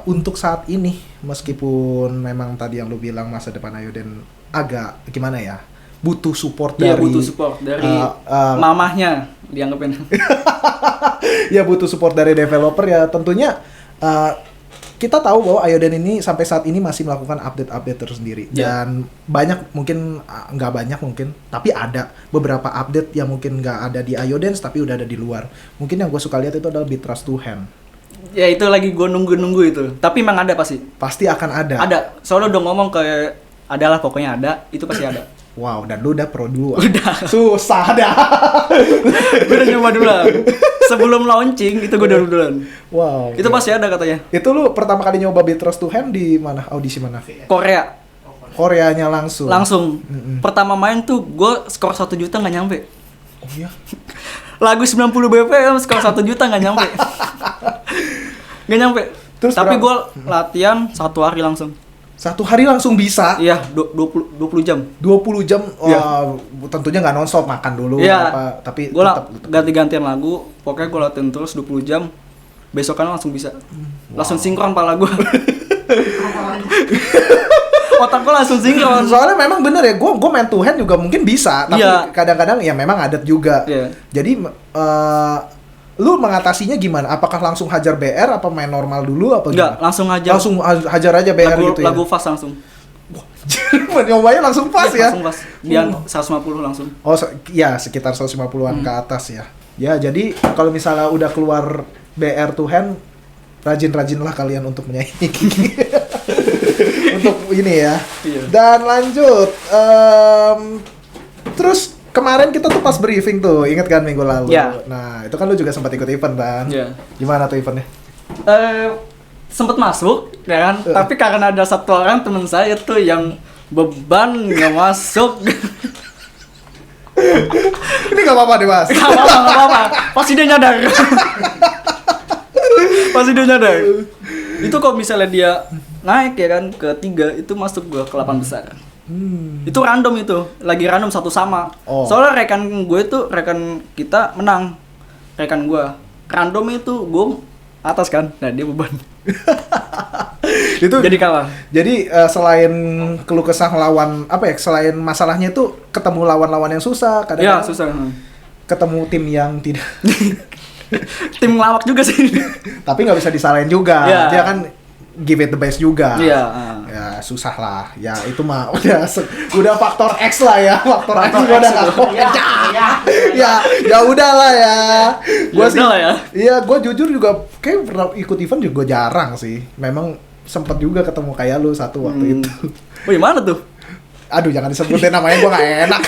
untuk saat ini meskipun memang tadi yang lu bilang masa depan Ayoden agak gimana ya, butuh support Iya, dari butuh support dari mamahnya dianggapin. ya butuh support dari developer ya tentunya. Kita tahu bahwa Ayoden ini sampai saat ini masih melakukan update-update tersendiri dan banyak mungkin nggak banyak mungkin tapi ada beberapa update yang mungkin nggak ada di Ayoden tapi udah ada di luar. Mungkin yang gue suka lihat itu adalah Betrayal to Hand. Ya itu lagi gue nunggu itu. Tapi emang ada Pasti akan ada. Ada. Soalnya udah ngomong kayak adalah pokoknya ada, itu pasti ada. Wow, dan lu udah pro dulu. Udah. Susah dah. Gue udah nyoba duluan. Sebelum launching itu gue udah duluan. Wow. Itu pasti ada katanya. Itu lu pertama kali nyoba Betrayal to Hand di mana? Audisi mana? Korea. Koreanya langsung. Langsung. Pertama main tuh gue skor 1 juta nggak nyampe. Oh iya. Lagu 90 BPM skor 1 juta nggak nyampe. Nggak nyampe. Terus tapi berapa? gue latihan 1 hari langsung. 1 hari langsung bisa. Iya, 20 jam. 20 jam. Iya. Tentunya nggak nonstop, makan dulu Iya. tapi gue tetap. ganti-gantian lagu. Pokoknya gue latihan terus 20 jam. Besokan langsung bisa. Langsung sinkron pala gue. Otak gue langsung sinkron. Soalnya memang bener ya, gue main to hand juga mungkin bisa, tapi Iya. kadang-kadang ya memang adat juga. Iya. Jadi lu mengatasinya gimana? Apakah langsung hajar BR apa main normal dulu apa Enggak, gimana? langsung aja. Langsung hajar aja BR gitu ya. Lagu fast langsung. Nyobanya langsung pas ya. Langsung fast. Dia 150 langsung. Oh, ya sekitar 150-an ke atas ya. Ya, jadi kalau misalnya udah keluar BR to hand, rajin-rajinlah kalian untuk menyaingi. Untuk ini ya. Iya. Dan lanjut. Terus kemarin kita tuh pas briefing tuh, inget kan minggu lalu? Iya. Nah, itu kan lu juga sempat ikut event kan? Iya. Gimana tuh eventnya? Sempet masuk, ya kan? Tapi karena ada satu orang temen saya tuh yang beban nggak masuk. Ini gak apa-apa deh, Mas. Gak apa-apa. Pasti dia nyadar. Pasti dia nyadar. Itu kalau misalnya dia naik ya kan ke 3 itu masuk gua ke 8 besar. Itu random itu, lagi random satu sama. Oh. Soalnya rekan kita menang. Rekan gua random itu gua atas kan, nah dia beban. Itu Jadi kalah. Jadi selain keluh kesah lawan apa ya? Selain masalahnya itu ketemu lawan-lawan yang susah, Ya kadang-kadang susah. ketemu tim yang tidak Tim ngelawak juga sih. tapi nggak bisa disalahin juga. Iya. Dia kan give it the best juga. Iya. Ya susah lah. Ya itu mah udah faktor X lah ya. Faktor X Faktor gua udah X nggak itu. komen. Ya udahlah ya. Gua Ya udahlah ya. Iya, gua jujur juga kayak pernah ikut event juga jarang sih. Memang sempet juga ketemu kayak lu satu waktu itu. Oh, gimana tuh? Aduh, jangan disebutin namanya, gua gak enak.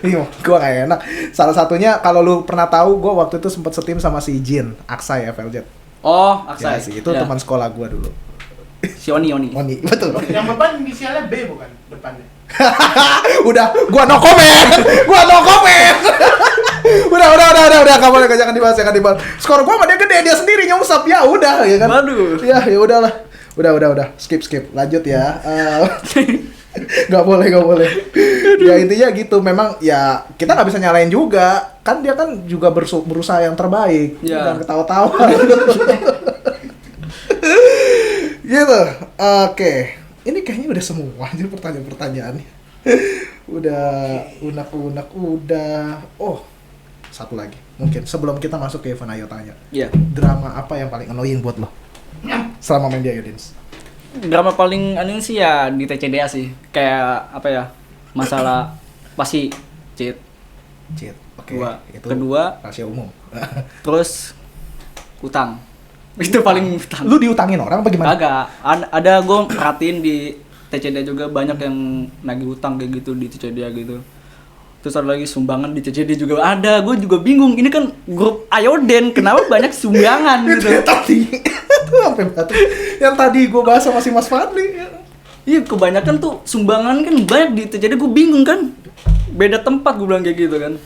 Iya, gua gak enak. Salah satunya kalau lu pernah tahu, gua waktu itu sempat setim sama si Jin, Aksai FLZ. Oh, Ya Aksai. sih, itu Ya. teman sekolah gua dulu. Si Oni. Oni, betul. Yang beban inisialnya B bukan depannya. Udah, gua no comment. Udah, enggak boleh, jangan dibahas. Skor gua sama dia gede, dia sendiri nyungsap. Ya udah, ya kan. Waduh. Ya udahlah. Udah. Skip. Lanjut ya. Nggak boleh. Ya intinya gitu. Memang ya kita nggak bisa nyalain juga. Kan dia kan juga berusaha yang terbaik. Ya. Jangan ketawa-tawa. Gitu. Oke. Ini kayaknya udah semua aja pertanyaan-pertanyaannya. Udah unek udah. Oh, satu lagi. Mungkin sebelum kita masuk ke event Ayo Tanya. Iya. Drama apa yang paling annoying buat lo? Selama main di Ayodins? Drama paling aneh sih ya di TCDA sih. Kayak apa ya? Masalah pasti cheat. Cheat. Oke. Itu Kedua, rahasia umum. terus utang. Itu paling utang. Lu diutangin orang apa gimana? Agak ada gue perhatiin di TCDA juga banyak yang nagih utang kayak gitu di TCDA gitu. Terus ada lagi sumbangan di TCDA juga ada. Gue juga bingung. Ini kan grup Ayoden, kenapa banyak sumbangan gitu? Itu tadi itu sampai batu. Yang tadi gue bahas sama si Mas Fadli. Iya, kebanyakan tuh sumbangan kan banyak di TCDA. Gue bingung kan. Beda tempat gue bilang kayak gitu kan.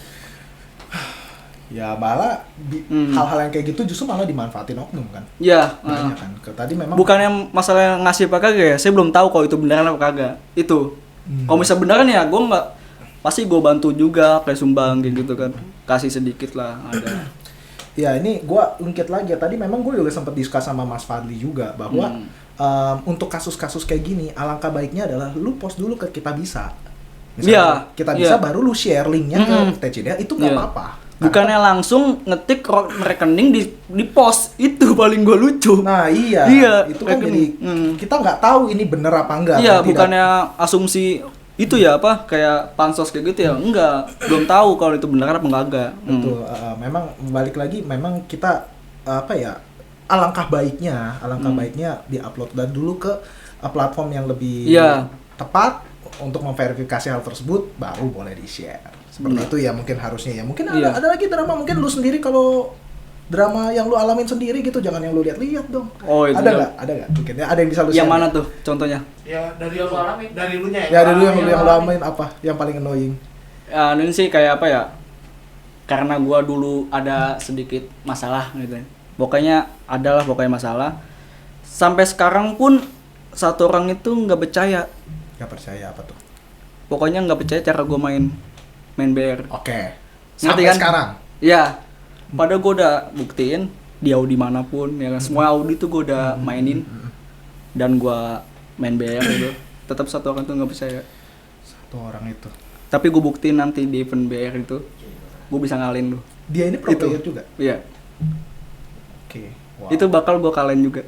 Ya malah hal-hal yang kayak gitu justru malah dimanfaatin oknum kan. Iya. Banyak kan. Tadi memang Bukannya masalah ngasih apa kagak ya, saya belum tahu kalau itu beneran apa kagak. Itu. Kalau misalnya beneran ya, gue nggak pasti gue bantu juga kayak sumbang gitu kan, kasih sedikit lah ada. Ya ini gue ungkit lagi ya, tadi memang gue juga sempat diskus sama Mas Fadli juga bahwa untuk kasus-kasus kayak gini alangkah baiknya adalah lu post dulu ke Kita Bisa. Misalnya Kita Bisa baru lu share linknya ke TCDA, itu nggak apa-apa. Bukannya langsung ngetik rekening di post, itu paling gue lucu. Nah iya, itu kan jadi kita nggak tahu ini bener apa enggak. Iya, bukannya asumsi itu ya apa kayak pansos kayak gitu ya, enggak, belum tahu kalau itu benar apa enggak. Betul, memang balik lagi memang kita apa ya, alangkah baiknya diupload dan dulu ke platform yang lebih tepat untuk memverifikasi hal tersebut, baru boleh di-share. Seperti itu ya mungkin harusnya ya. Mungkin ada lagi drama, mungkin lu sendiri kalau drama yang lu alamin sendiri gitu, jangan yang lu lihat-lihat dong. Oh, itu ada nggak? Mungkin ya, ada yang bisa lu share. Yang mana tuh contohnya? Ya dari yang lu alamin, dari lu nya ya. Dari yang lu alamin apa yang paling annoying? Ya, ini sih kayak apa ya? Karena gua dulu ada sedikit masalah gitu. Pokoknya masalah. Sampai sekarang pun satu orang itu nggak percaya. Nggak percaya apa tuh? Pokoknya nggak percaya cara gua main BR. Oke. Ngerti Sampai kan? sekarang. Iya. Padahal gue udah buktiin di Audi manapun ya kan, semua Audi tuh gue udah mainin dan gue main BR gitu, tetap satu orang tuh nggak percaya. Satu orang itu. Tapi gue buktiin nanti di event BR itu gue bisa ngalahin lu. Dia ini pro player juga. Iya. Oke. Wow. Itu bakal gue kalahin juga.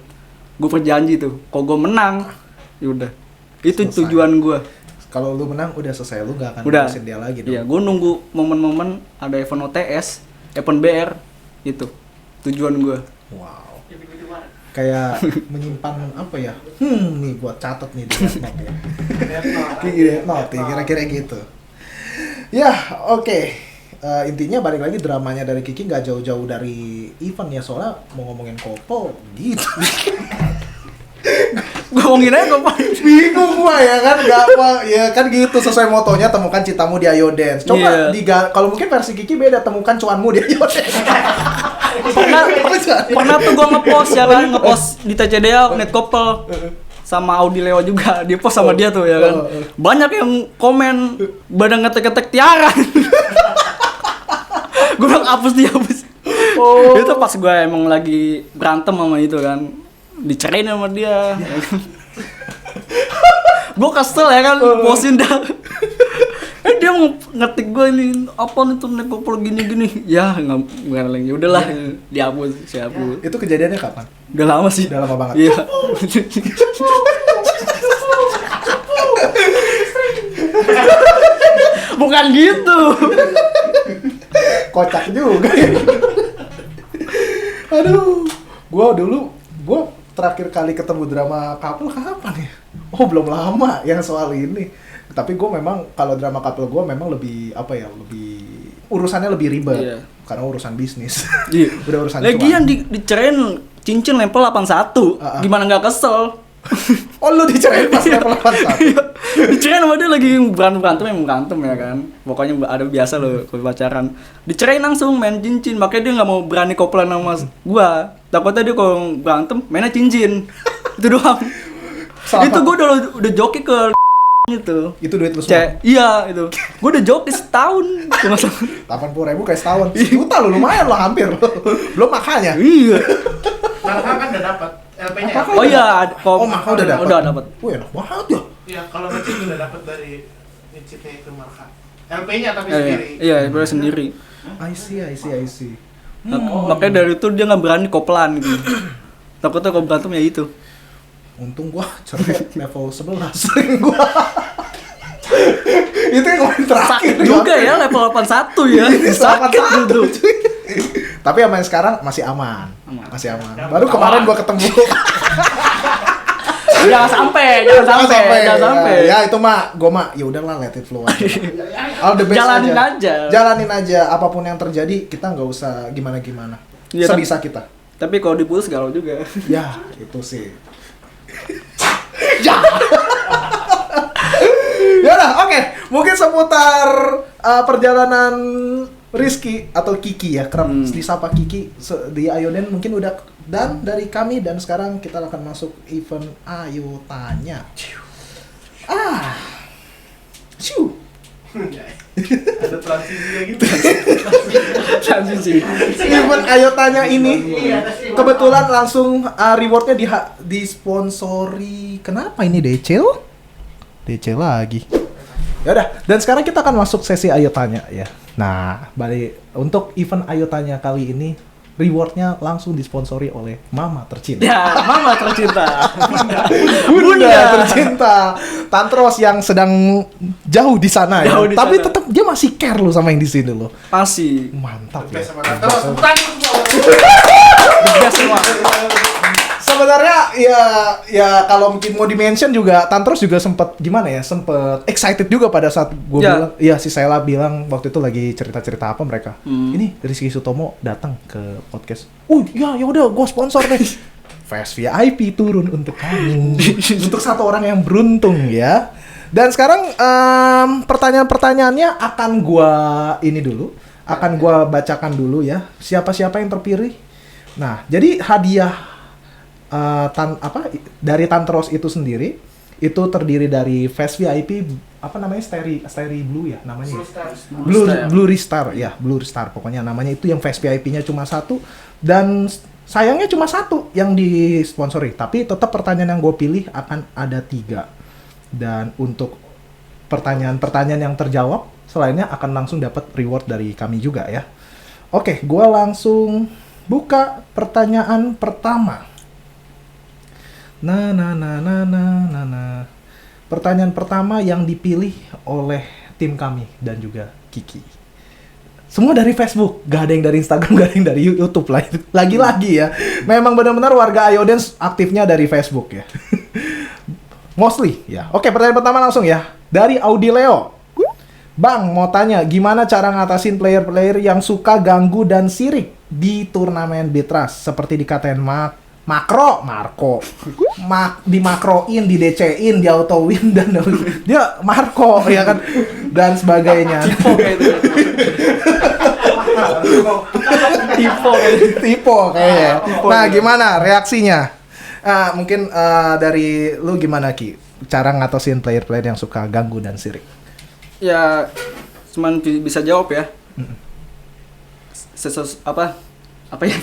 Gue perjanji tuh. Kalau gue menang, yaudah. Itu Selesai. tujuan gue. Kalau lu menang udah selesai, lu gak akan ngurusin dia lagi dong. Iya, gue nunggu momen-momen ada event OTS, event BR itu tujuan gue. Wow. Kayak menyimpan apa ya? Nih gua catat nih di note ya. Kira-kira gitu. Ya, oke. Intinya balik lagi, dramanya dari Kiki nggak jauh-jauh dari event ya, soalnya mau ngomongin couple gitu. Ngomongin aja kok, Bingung gua ya kan, nggak apa ya kan gitu, sesuai motonya temukan cintamu di Ayo Dance. Coba kalau mungkin versi Kiki beda, temukan cuanmu di Ayo Dance. pernah tuh gua ngepost ya kan, ngepost di TCDA net couple sama Audi Leo juga, dia post sama dia tuh ya kan. Banyak yang komen badan ngetek-ngetek Tiara. Gua bilang hapus. Itu pas gua emang lagi berantem sama itu kan, dicerain sama dia. Gue kesel ya kan, postin dah. Dia mau ngetik gue ini apa nih tuh nekopol gini ya, nggak lagi, udahlah dihapus. Itu kejadiannya kapan? Udah lama sih. Udah lama banget. Iya. Bukan gitu. Kocak juga ya. Aduh, gua terakhir kali ketemu drama couple kapan ya? Oh, belum lama yang soal ini. Tapi gue memang kalau drama couple gue memang lebih apa ya, lebih urusannya lebih ribet. Iya. Karena urusan bisnis. Iya. Udah urusan Lagian dicerain cincin level 81. Gimana nggak kesel? Oh, lu dicerain pas level 81. Dicerain sama dia lagi berantem ya kan. Pokoknya ada biasa loh kalau pacaran. Dicerain langsung main cincin, makanya dia nggak mau berani kopelan sama gua. Takutnya dia kalau berantem mainnya cincin. Itu doang. Itu gua udah joki ke itu. Itu duit lu semua? Iya itu. Gua udah joki setahun. 80.000 kayak setahun. Sejuta lu, lumayan lo, hampir. Belum makannya. Iya. Marka kan udah dapat LP-nya. Oh iya, Marka udah dapat. Udah dapat. Wih, enak banget ya. Iya, kalau ngecit udah dapat dari ngecitnya itu Marka. LP-nya tapi sendiri. Iya, LP sendiri. I see. Makanya dari itu dia nggak berani kopelan gitu. Takutnya kalau berantem ya itu. Untung gua cerai level 11 gua. Itu yang kemarin terakhir. Sakit juga ya level 81 ya. Sakit dulu. Tapi yang sekarang masih aman. Masih aman. Baru kemarin gua ketemu. Jangan sampai. Ya itu mah gua mah ya udahlah, let it flow aja. All the best aja. Jalanin aja apapun yang terjadi, kita nggak usah gimana-gimana. Ya, sebisa kita. Tapi kalau diputus galau juga. Ya, itu sih. Ya. Ya udah, oke. Mungkin seputar perjalanan Rizky atau Kiki ya, kerap disapa Kiki di Ayoden mungkin udah, dan dari kami, dan sekarang kita akan masuk event Ayo Tanya. Ciu. Ada transisinya gitu. Transisi. Event Ayo Tanya ini kebetulan langsung rewardnya disponsori. Kenapa ini DC loh? DC lagi. Ya udah, dan sekarang kita akan masuk sesi Ayo Tanya ya. Nah, balik untuk event Ayo Tanya kali ini rewardnya langsung disponsori oleh Mama tercinta. Ya, mama tercinta. Bunda tercinta. Tantros yang sedang jauh di sana ya. Jauh di Tapi sana. tetap dia masih care lo sama yang di sini lo. Masih. Mantap ya. Best sama Tantros. Bukan semua. The best semua. Sebenarnya ya kalau mungkin mau di-mention juga Tantros juga sempet gimana ya, sempet excited juga pada saat gue Ya. bilang, ya si Sela bilang waktu itu lagi cerita-cerita apa mereka. Ini Rizky Sutomo datang ke podcast. Ya udah gue sponsor deh. Fast VIP turun untuk kamu. Untuk satu orang yang beruntung ya. Dan sekarang pertanyaan-pertanyaannya akan gue bacakan dulu ya. Siapa-siapa yang terpilih. Nah, jadi hadiah dari Tantros itu sendiri itu terdiri dari Fast VIP apa namanya, Steri Blue ya namanya. Blue Star ya, Blue Star pokoknya namanya itu, yang Fast VIP-nya cuma satu dan sayangnya cuma satu yang disponsori, tapi tetap pertanyaan yang gue pilih akan ada 3 dan untuk pertanyaan-pertanyaan yang terjawab selainnya akan langsung dapat reward dari kami juga ya. Oke, gue langsung buka pertanyaan pertama. Nah. Pertanyaan pertama yang dipilih oleh tim kami dan juga Kiki. Semua dari Facebook, gak ada yang dari Instagram, gak ada yang dari YouTube lah. Lagi-lagi ya, memang benar-benar warga Ayoden aktifnya dari Facebook ya. Mostly ya. Oke, pertanyaan pertama langsung ya. Dari Audi Leo. Bang, mau tanya gimana cara ngatasin player-player yang suka ganggu dan sirik di turnamen Bitras seperti dikatain dimakroin, di DC-in, di auto win dan dia Marco ya kan dan sebagainya. Tipe kayaknya. Nah, gimana reaksinya? Mungkin dari lu gimana Ki? Cara ngatasin player-player yang suka ganggu dan sirik? Ya, cuman bisa jawab ya. Apa ya?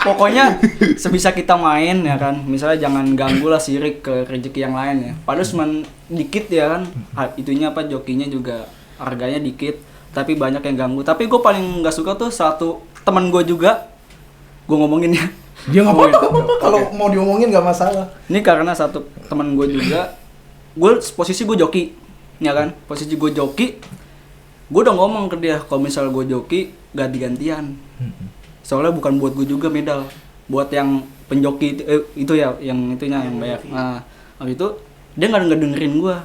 Pokoknya sebisa kita main ya kan. Misalnya jangan ganggu lah, sirik ke rezeki yang lain ya. Padahal cuma dikit ya kan. Itunya jokinya juga harganya dikit, tapi banyak yang ganggu. Tapi gue paling nggak suka tuh satu teman gue juga. Gue ngomongin ya. Dia nggak apa-apa. Kalau mau diomongin nggak masalah. Ini karena satu teman gue juga. Gue posisi gue joki, ya kan. Posisi gue joki. Gue udah ngomong ke dia kalau misal gue joki ganti-gantian. Soalnya bukan buat gue juga medal, buat yang penjoki itu ya, yang itunya yang bayar. Nah, habis itu dia nggak dengerin gue.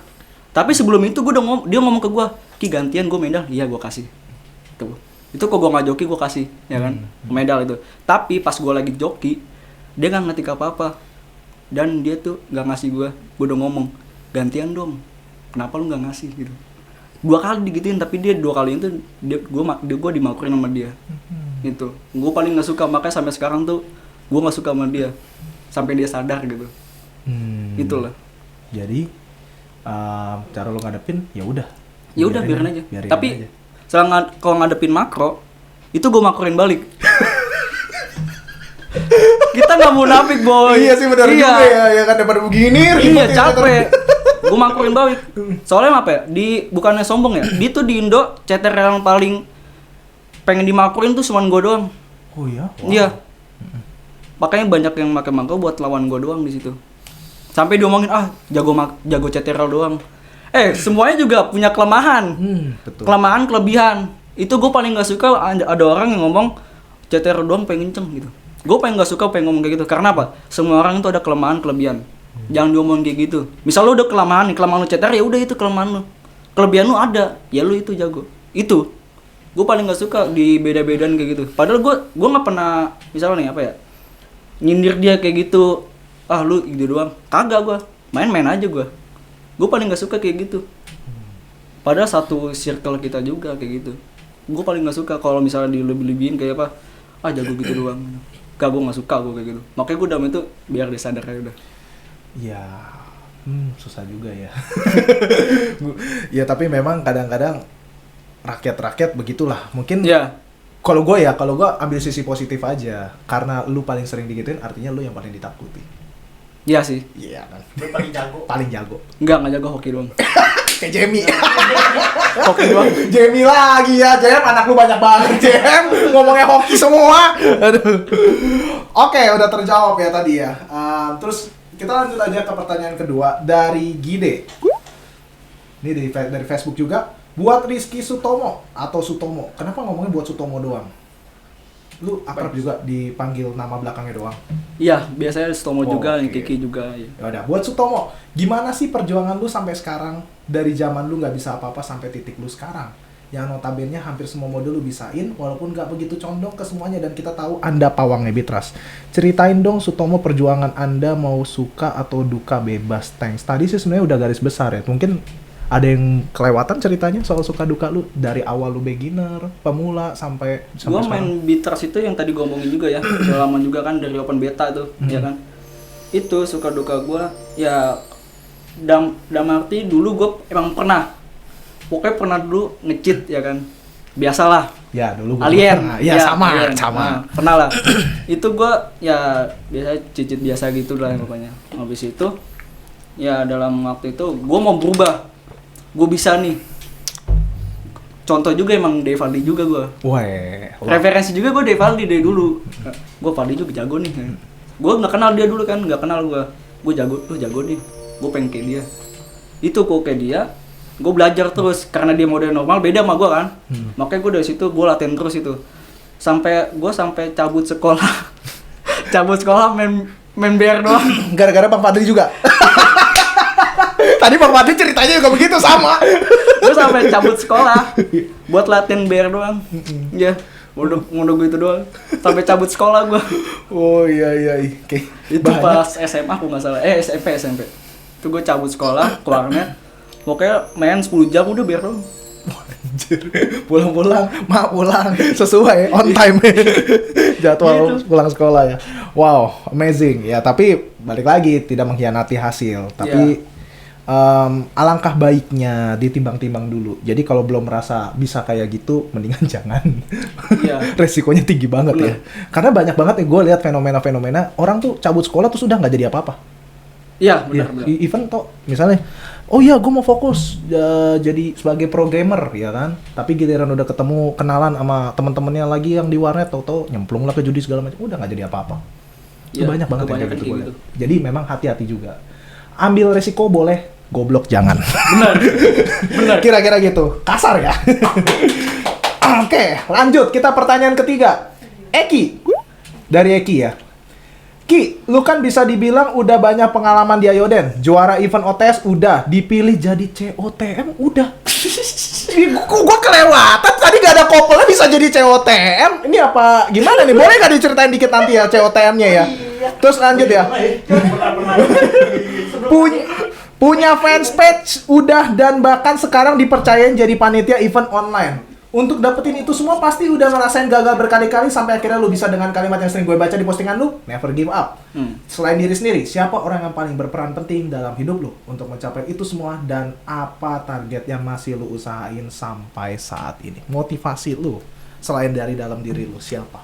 Tapi sebelum itu dia ngomong ke gue, Ki gantian gue medal, iya gue kasih. Tuh. Itu kok gue nggak joki gue kasih, ya kan, medal itu. Tapi pas gue lagi joki, dia nggak ngetik apa-apa, dan dia tuh nggak ngasih gue. Gue udah ngomong, gantian dong, kenapa lu nggak ngasih gitu. 2 kali digituin, tapi dia 2 kali itu gue dimakurin sama dia. Itu gue paling nggak suka, makanya sampai sekarang tuh gue nggak suka sama dia sampai dia sadar gitu. Itulah. Jadi cara lo ngadepin ya udah Biarin aja. Tapi kalau ngadepin makro itu gue makroin balik. Kita nggak munafik boy. Iya sih benar juga ya kan, daripada begini. Iya capek. Gue makroin balik. Soalnya apa ya? Bukannya sombong ya. Di Indo CTR yang paling pengen dimakroin tuh cuman gue doang. Oh iya. Wow. Iya. Makanya banyak yang pakai makro buat lawan gue doang di situ. Sampai diomongin jago CTR doang. Semuanya juga punya kelemahan. Betul. Kelemahan, kelebihan. Itu gue paling nggak suka ada orang yang ngomong CTR doang pengen kenceng gitu. Gue paling nggak suka pengen ngomong kayak gitu. Karena apa? Semua orang itu ada kelemahan, kelebihan. Jangan diomongin kayak gitu. Misal lu udah kelemahan lu CTR, ya udah itu kelemahan lu. Kelebihan lu ada, ya lu itu jago. Itu. Gue paling nggak suka di beda-bedain kayak gitu. Padahal gue nggak pernah misalnya nih apa ya, nyindir dia kayak gitu. Lu gitu doang. Kagak gue. Main-main aja gue. Gue paling nggak suka kayak gitu. Padahal satu circle kita juga kayak gitu. gue paling nggak suka kalau misalnya dilebih-lebihin kayak apa, jago gitu doang. Gak, gue nggak suka gue kayak gitu. Makanya gue dalam itu biar dia sadar aja udah. Ya, susah juga ya. Ya tapi memang kadang-kadang rakyat-rakyat begitulah. Mungkin Ya, kalau gue ambil sisi positif aja. Karena lu paling sering digituin, artinya lu yang paling ditakuti. iya sih. Iya kan. Lu paling jago. Paling jago. Nggak jago hoki doang. Kayak Jamie. Hoki doang. Jamie lagi ya, Jem. Anak lu banyak banget, Jem. Ngomongnya hoki semua. Aduh. Oke, udah terjawab ya tadi ya. Terus kita lanjut aja ke pertanyaan kedua dari Gide. Ini dari Facebook juga. Buat Rizky Sutomo atau Sutomo. Kenapa ngomongnya buat Sutomo doang? Lu akrab juga dipanggil nama belakangnya doang. Iya, biasanya Stomo juga, Oke. yang Kiki juga. Ya. Ya udah, buat Sutomo, gimana sih perjuangan lu sampai sekarang dari zaman lu nggak bisa apa-apa sampai titik lu sekarang? Yang notabene hampir semua model lu bisain, walaupun nggak begitu condong ke semuanya dan kita tahu Anda pawangnya Bitras. Ceritain dong Sutomo perjuangan Anda mau suka atau duka bebas. Thanks. Tadi sih sebenarnya udah garis besar ya. Mungkin ada yang kelewatan ceritanya soal suka duka lu dari awal lu beginner, pemula sampai Gua sekarang. main Bitras itu yang tadi gua omongin juga ya. Udah lama juga kan dari open beta tuh, ya kan. Itu suka duka gua ya dam arti dulu gua emang pernah. Pokoknya pernah dulu nge-cheat ya kan. Biasalah. Ya, dulu gua Alien. pernah. Ya, sama. Nah, pernah lah. Itu gua ya biasa cicit biasa gitu lah pokoknya. Habis itu ya dalam waktu itu gua mau berubah. Gue bisa nih. Contoh juga emang Devaldi juga gue. Weh. Referensi juga gue Devaldi dari dulu. Gue Valdi juga jago nih. Gue nggak kenal dia dulu kan, nggak kenal gue. Gue jago nih. Gue pengen kayak dia. Itu kok kayak dia. Gue belajar terus karena dia model normal beda sama gue kan. Makanya gue dari situ gue latihan terus itu. Sampai cabut sekolah. Cabut sekolah main bear doang. Gara-gara Bang Fadli juga. Tadi Bang Fadli ceritanya juga begitu sama. Gue sampai cabut sekolah buat latihan bear doang. Ya, modok gitu doang. Sampai cabut sekolah gue. Oh iya. Oke. Itu pas SMA aku nggak salah. SMP. Itu gue cabut sekolah, keluarnya. Pokoknya main 10 jam udah bear doang. Anjir. Pulang sesuai on time. Jadwal pulang sekolah ya. Wow, amazing. Ya, tapi balik lagi tidak mengkhianati hasil, tapi alangkah baiknya ditimbang-timbang dulu. Jadi kalau belum merasa bisa kayak gitu, mendingan jangan. Iya. Resikonya tinggi banget ya. Bener. Karena banyak banget ya gue lihat fenomena-fenomena orang tuh cabut sekolah tuh sudah nggak jadi apa-apa. Iya, Ya, benar. even toh misalnya, oh iya gue mau fokus jadi sebagai programmer ya kan. Tapi giliran udah ketemu kenalan sama teman-temannya lagi yang di warnet, tau-tau nyemplung lah ke judi segala macam, udah nggak jadi apa-apa. Itu Iya, banyak banget yang kebanyakan kayak gitu, kayak gua gitu. lihat. Jadi memang hati-hati juga. Ambil resiko boleh, goblok jangan. Benar. Kira-kira gitu. Kasar ya. Oke, lanjut. Kita pertanyaan ketiga. Eki. Dari Eki ya. Ki, lu kan bisa dibilang udah banyak pengalaman di Ayoden. Juara event OTS udah, dipilih jadi COTM udah. Gua kelewatan, tadi gak ada kopelnya bisa jadi COTM. Ini apa, gimana nih? Boleh gak diceritain dikit nanti ya COTM-nya ya? Terus lanjut ya. Punya fans page udah dan bahkan sekarang dipercayain jadi panitia event online. Untuk dapetin itu semua pasti udah ngerasain gagal berkali-kali sampai akhirnya lu bisa dengan kalimat yang sering gue baca di postingan lu, never give up. Selain diri sendiri, siapa orang yang paling berperan penting dalam hidup lu untuk mencapai itu semua dan apa target yang masih lu usahain sampai saat ini? Motivasi lu selain dari dalam diri lu siapa?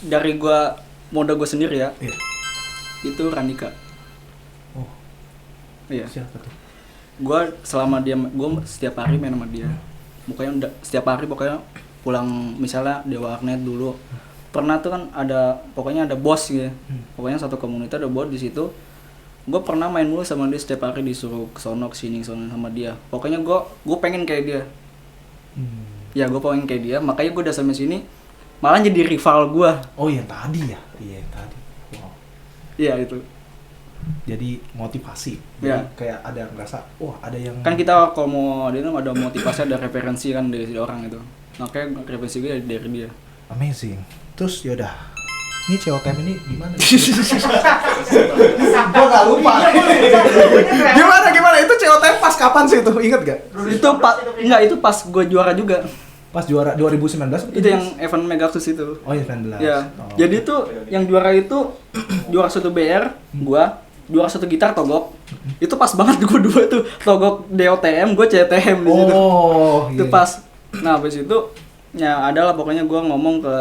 Dari mode gue sendiri ya. Iya. Itu Randika. Oh, Iya. siapa tuh? Gue setiap hari main sama dia. Pokoknya setiap hari pokoknya pulang misalnya di warnet dulu. Pernah tuh kan pokoknya ada bos gitu. Pokoknya satu komunitas ada bos di situ. Gue pernah main mulu sama dia setiap hari, disuruh kesana kesini sama dia. Pokoknya gue pengen kayak dia. Ya gue pengen kayak dia, makanya gue udah sampai sini malah jadi rival gue. Oh yang tadi ya? Iya yang tadi. Wow. Iya itu. Jadi motivasi. Jadi Ya. kayak ada yang ngerasa, wah ada yang Kan kita kalau mau ada motivasi, ada referensi kan dari orang itu. Makanya referensi gue dari dia. amazing. Terus yaudah, ini COTM ini gimana? Gua gak lupa. Gimana? Itu COTM pas kapan sih itu? Ingat gak? Itu pas gue juara juga. Pas juara 2019 Itu yang event Megaxus itu. Oh, 19. Ya. Oh. Jadi itu yang juara itu juara 1 BR, gua juara 1 gitar Togok. Itu pas banget gua dua tuh. Togok DOTM, gua CTM di situ. Oh, Itu pas. Nah, habis itu ya adalah pokoknya gua ngomong ke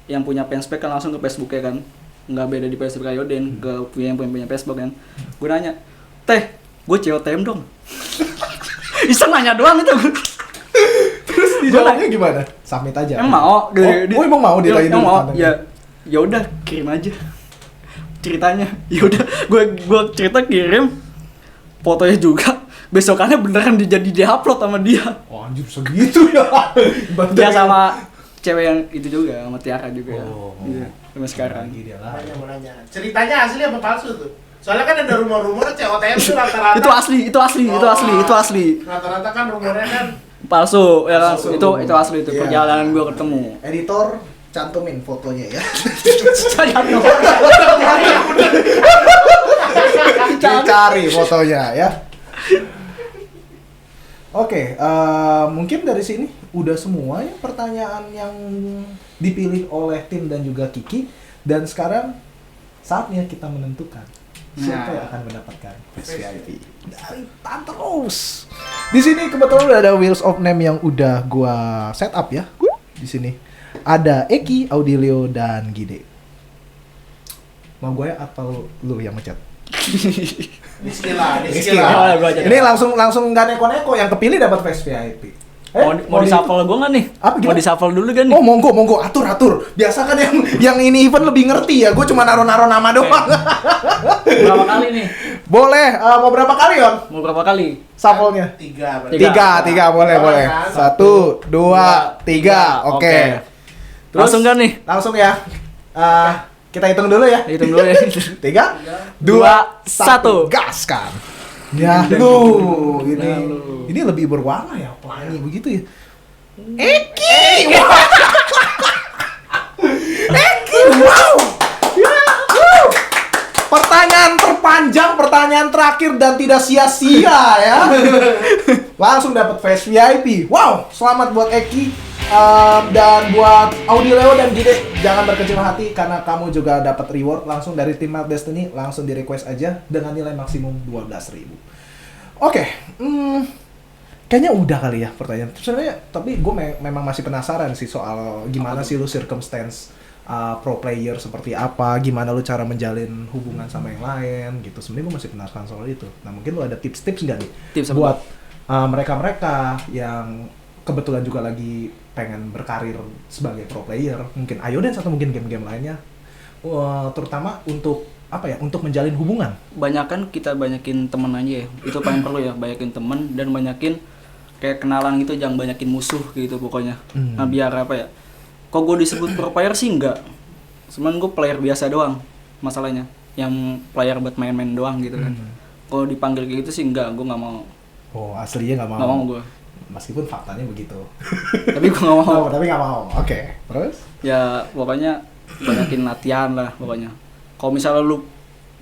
yang punya fanspage kan langsung ke Facebook-nya kan. Nggak beda di Facebook Ayoden ke yang punya Facebook kan. Gua nanya, "Teh, gua COTM dong." Iseng nanya doang itu. Terus dijawabnya gimana? Submit aja. Emang mau? Oh, emang mau ditanya dulu mau. tantangnya? Ya udah kirim aja ceritanya. Ya udah gua cerita kirim fotonya juga. Besokannya beneran jadi diupload sama dia. Oh, anjir segitu ya. Dia sama cewek yang itu juga, sama Tiara juga ya. Oh. Iya, sampai sekarang. Lagi dia lah. Mau nanya. Ceritanya asli apa palsu tuh? Soalnya kan ada rumor-rumor COTM tuh rata-rata. Itu asli. Rata-rata kan rumornya kan Palsu, ya kan? Palsu. Itu asli itu Iya. perjalanan gua ketemu. Editor cantumin fotonya ya. Dicari fotonya ya. Oke, mungkin dari sini udah semua ya pertanyaan yang dipilih oleh tim dan juga Kiki. Dan sekarang saatnya kita menentukan siapa yang akan mendapatkan VIP dari Tante Rose. Di sini kebetulan udah ada Wheels of Name yang udah gua set up ya. Di sini ada Eki, Audilio, dan Gide. Mau gue atau lu yang mencet? Bismillah. Oh, gua aja. Ini langsung nggak neko-neko, yang kepilih dapat face VIP. Mau di-shuffle gua nggak nih? Apa, gimana? Mau di-shuffle dulu kan nih? Oh, monggo, atur. Biasa kan yang ini event lebih ngerti ya. Gue cuma naro nama doang. Berapa kali nih? Boleh, mau berapa kali, On? Mau berapa kali? Shuffle-nya? Tiga. Tiga, boleh. Kan? 1, 2, 3, oke. Terus, Langsung kan nih? Langsung ya. Kita hitung dulu ya. Hitung dulu ya. 3, 2, 1, gaskan. Ya lu, ini lebih berwarna ya, pelangi begitu ya. Eki, wow. Pertanyaan terpanjang, pertanyaan terakhir dan tidak sia-sia ya. Langsung dapat face VIP. Wow, selamat buat Eki. Dan buat Audileo dan Gide, jangan berkecil hati karena kamu juga dapat reward langsung dari tim Mad Destiny, langsung di request aja dengan nilai maksimum 12.000. Oke, kayaknya udah kali ya pertanyaan. Sebenarnya tapi gue memang masih penasaran sih soal gimana sih lu circumstance pro player seperti apa, gimana lu cara menjalin hubungan sama yang lain gitu. Sebenarnya gue masih penasaran soal itu. Nah, mungkin lu ada tips-tips nggak nih Tips apa? buat mereka-mereka yang kebetulan juga lagi pengen berkarir sebagai pro player, mungkin Ayoden atau mungkin game-game lainnya, terutama untuk apa ya, untuk menjalin hubungan. Banyakin temen aja ya, itu paling perlu ya, banyakin temen dan banyakin kayak kenalan gitu, jangan banyakin musuh gitu pokoknya. Nah biar apa ya, kok gue disebut pro player sih enggak, cuman gue player biasa doang masalahnya, yang player buat main-main doang gitu kan. Kalau dipanggil kayak gitu sih enggak, gue nggak mau. Oh, aslinya nggak mau. Nggak mau gue. Meskipun faktanya begitu. Tapi gue nggak mau. Oh, tapi nggak mau. Oke, terus? Ya pokoknya banyakin latihan lah pokoknya. Kalau misalnya lu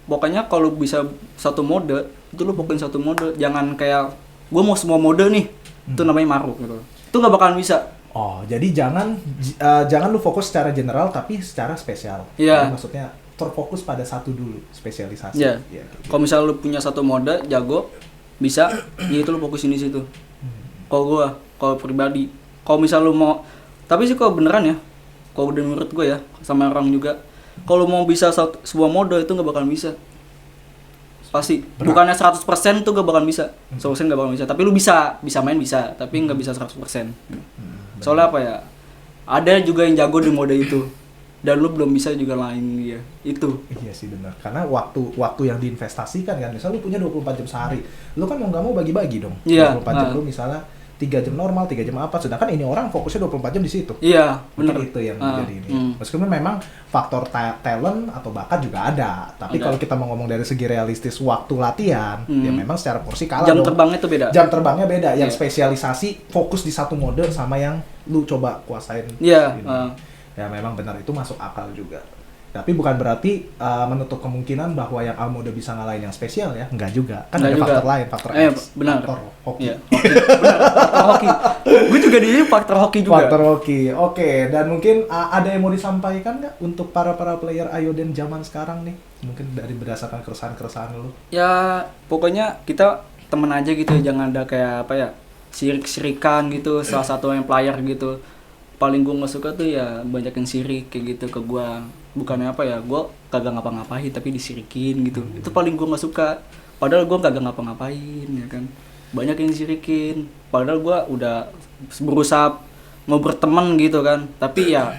pokoknya kalau bisa satu mode itu lu pokoknya satu mode, jangan kayak gue mau semua mode nih. Itu namanya maruk gitu. Itu nggak bakalan bisa. Oh, jadi jangan lu fokus secara general tapi secara spesial. Iya. Jadi maksudnya terfokus pada satu dulu, spesialisasi. Iya. Iya, gitu. Kalau misalnya lu punya satu mode jago bisa, ya itu lu fokusin di situ. Kalau pribadi, kalau misal lu mau, tapi sih kalau beneran ya, kalau udah menurut gue ya, sama orang juga, kalau mau bisa sebuah mode itu nggak bakalan bisa, pasti. Berat. Bukannya 100% tuh gak bakalan bisa, 100% gak bakalan bisa, tapi lu bisa main bisa, tapi nggak bisa 100%. Soalnya apa ya, ada juga yang jago di mode itu, dan lu belum bisa juga lain dia, itu. Iya sih benar. Karena waktu yang diinvestasikan kan, misal lu punya 24 jam sehari, lu kan mau nggak mau bagi-bagi dong. Iya, 24 jam lu misalnya 3 jam normal, 3 jam apa, sedangkan ini orang fokusnya 24 jam di situ. Iya, Mungkin bener. itu yang menjadi ini. Meskipun memang faktor talent atau bakat juga ada, tapi Ada. kalau kita mau ngomong dari segi realistis waktu latihan, ya memang secara porsi kalah Jam dong. terbangnya tuh beda. Jam terbangnya beda, yang Iya. spesialisasi fokus di satu mode sama yang lu coba kuasain. Iya, ini. Ya memang benar, itu masuk akal juga. Tapi bukan berarti menutup kemungkinan bahwa yang Almo udah bisa ngalahin yang spesial ya. Enggak juga. Kan Enggak ada juga. faktor lain, faktor X. Benar. Faktor hoki. Iya, hoki. Benar, faktor hoki. Gue juga di faktor hoki juga. Faktor hoki. Oke, dan mungkin ada yang mau disampaikan nggak untuk para player Ayoden zaman sekarang nih? Mungkin dari berdasarkan keresahan-keresahan lu. Ya, pokoknya kita temen aja gitu, jangan ada kayak apa ya, sirik-sirikan gitu, salah satu yang player gitu. Paling gue nggak suka tuh ya banyak yang sirik kayak gitu ke gue. Bukannya apa ya, gue kagak ngapa-ngapain tapi disirikin gitu. Itu paling gue nggak suka. Padahal gue kagak ngapa-ngapain ya kan. Banyak yang sirikin. Padahal gue udah berusaha mau berteman gitu kan. Tapi ya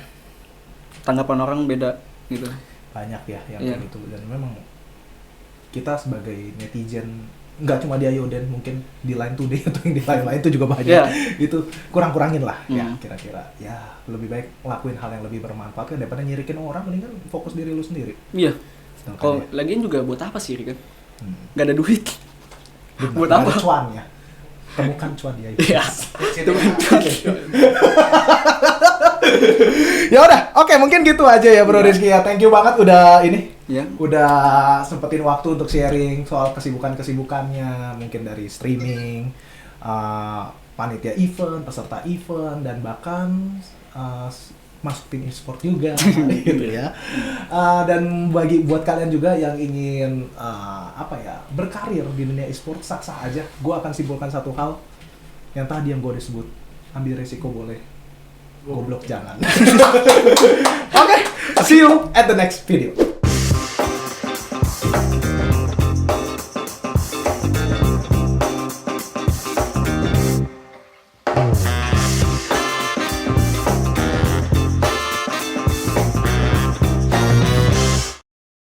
tanggapan orang beda gitu. Banyak ya yang Iya. kayak gitu, dan memang kita sebagai netizen nggak cuma di Ayoden, mungkin di Line Today atau yang di lain-lain itu juga banyak. Iya. Itu kurang-kurangin lah ya, Hmm. kira-kira ya lebih baik ngelakuin hal yang lebih bermanfaat kan daripada nyirikin orang. Mendingan fokus diri lu sendiri. Iya. Sedangkan Kalau ya, lagian juga buat apa sih kan? hmm, Gak ada duit. benar, Buat nggak apa? ada cuan ya, temukan cuan di Ayoden. Iya. Ya udah, oke, mungkin gitu aja ya Bro Iya. Rizky ya. Thank you banget udah ini. Ya. Udah sempetin waktu untuk sharing soal kesibukan-kesibukannya, mungkin dari streaming, panitia event, peserta event, dan bahkan masuk tim e-sport juga gitu ya. Dan buat kalian juga yang ingin berkarir di dunia e-sport, sah-sah aja. Gue akan simpulkan satu hal yang tadi yang gue udah sebut, ambil resiko boleh, goblok jangan. Oke, see you at the next video.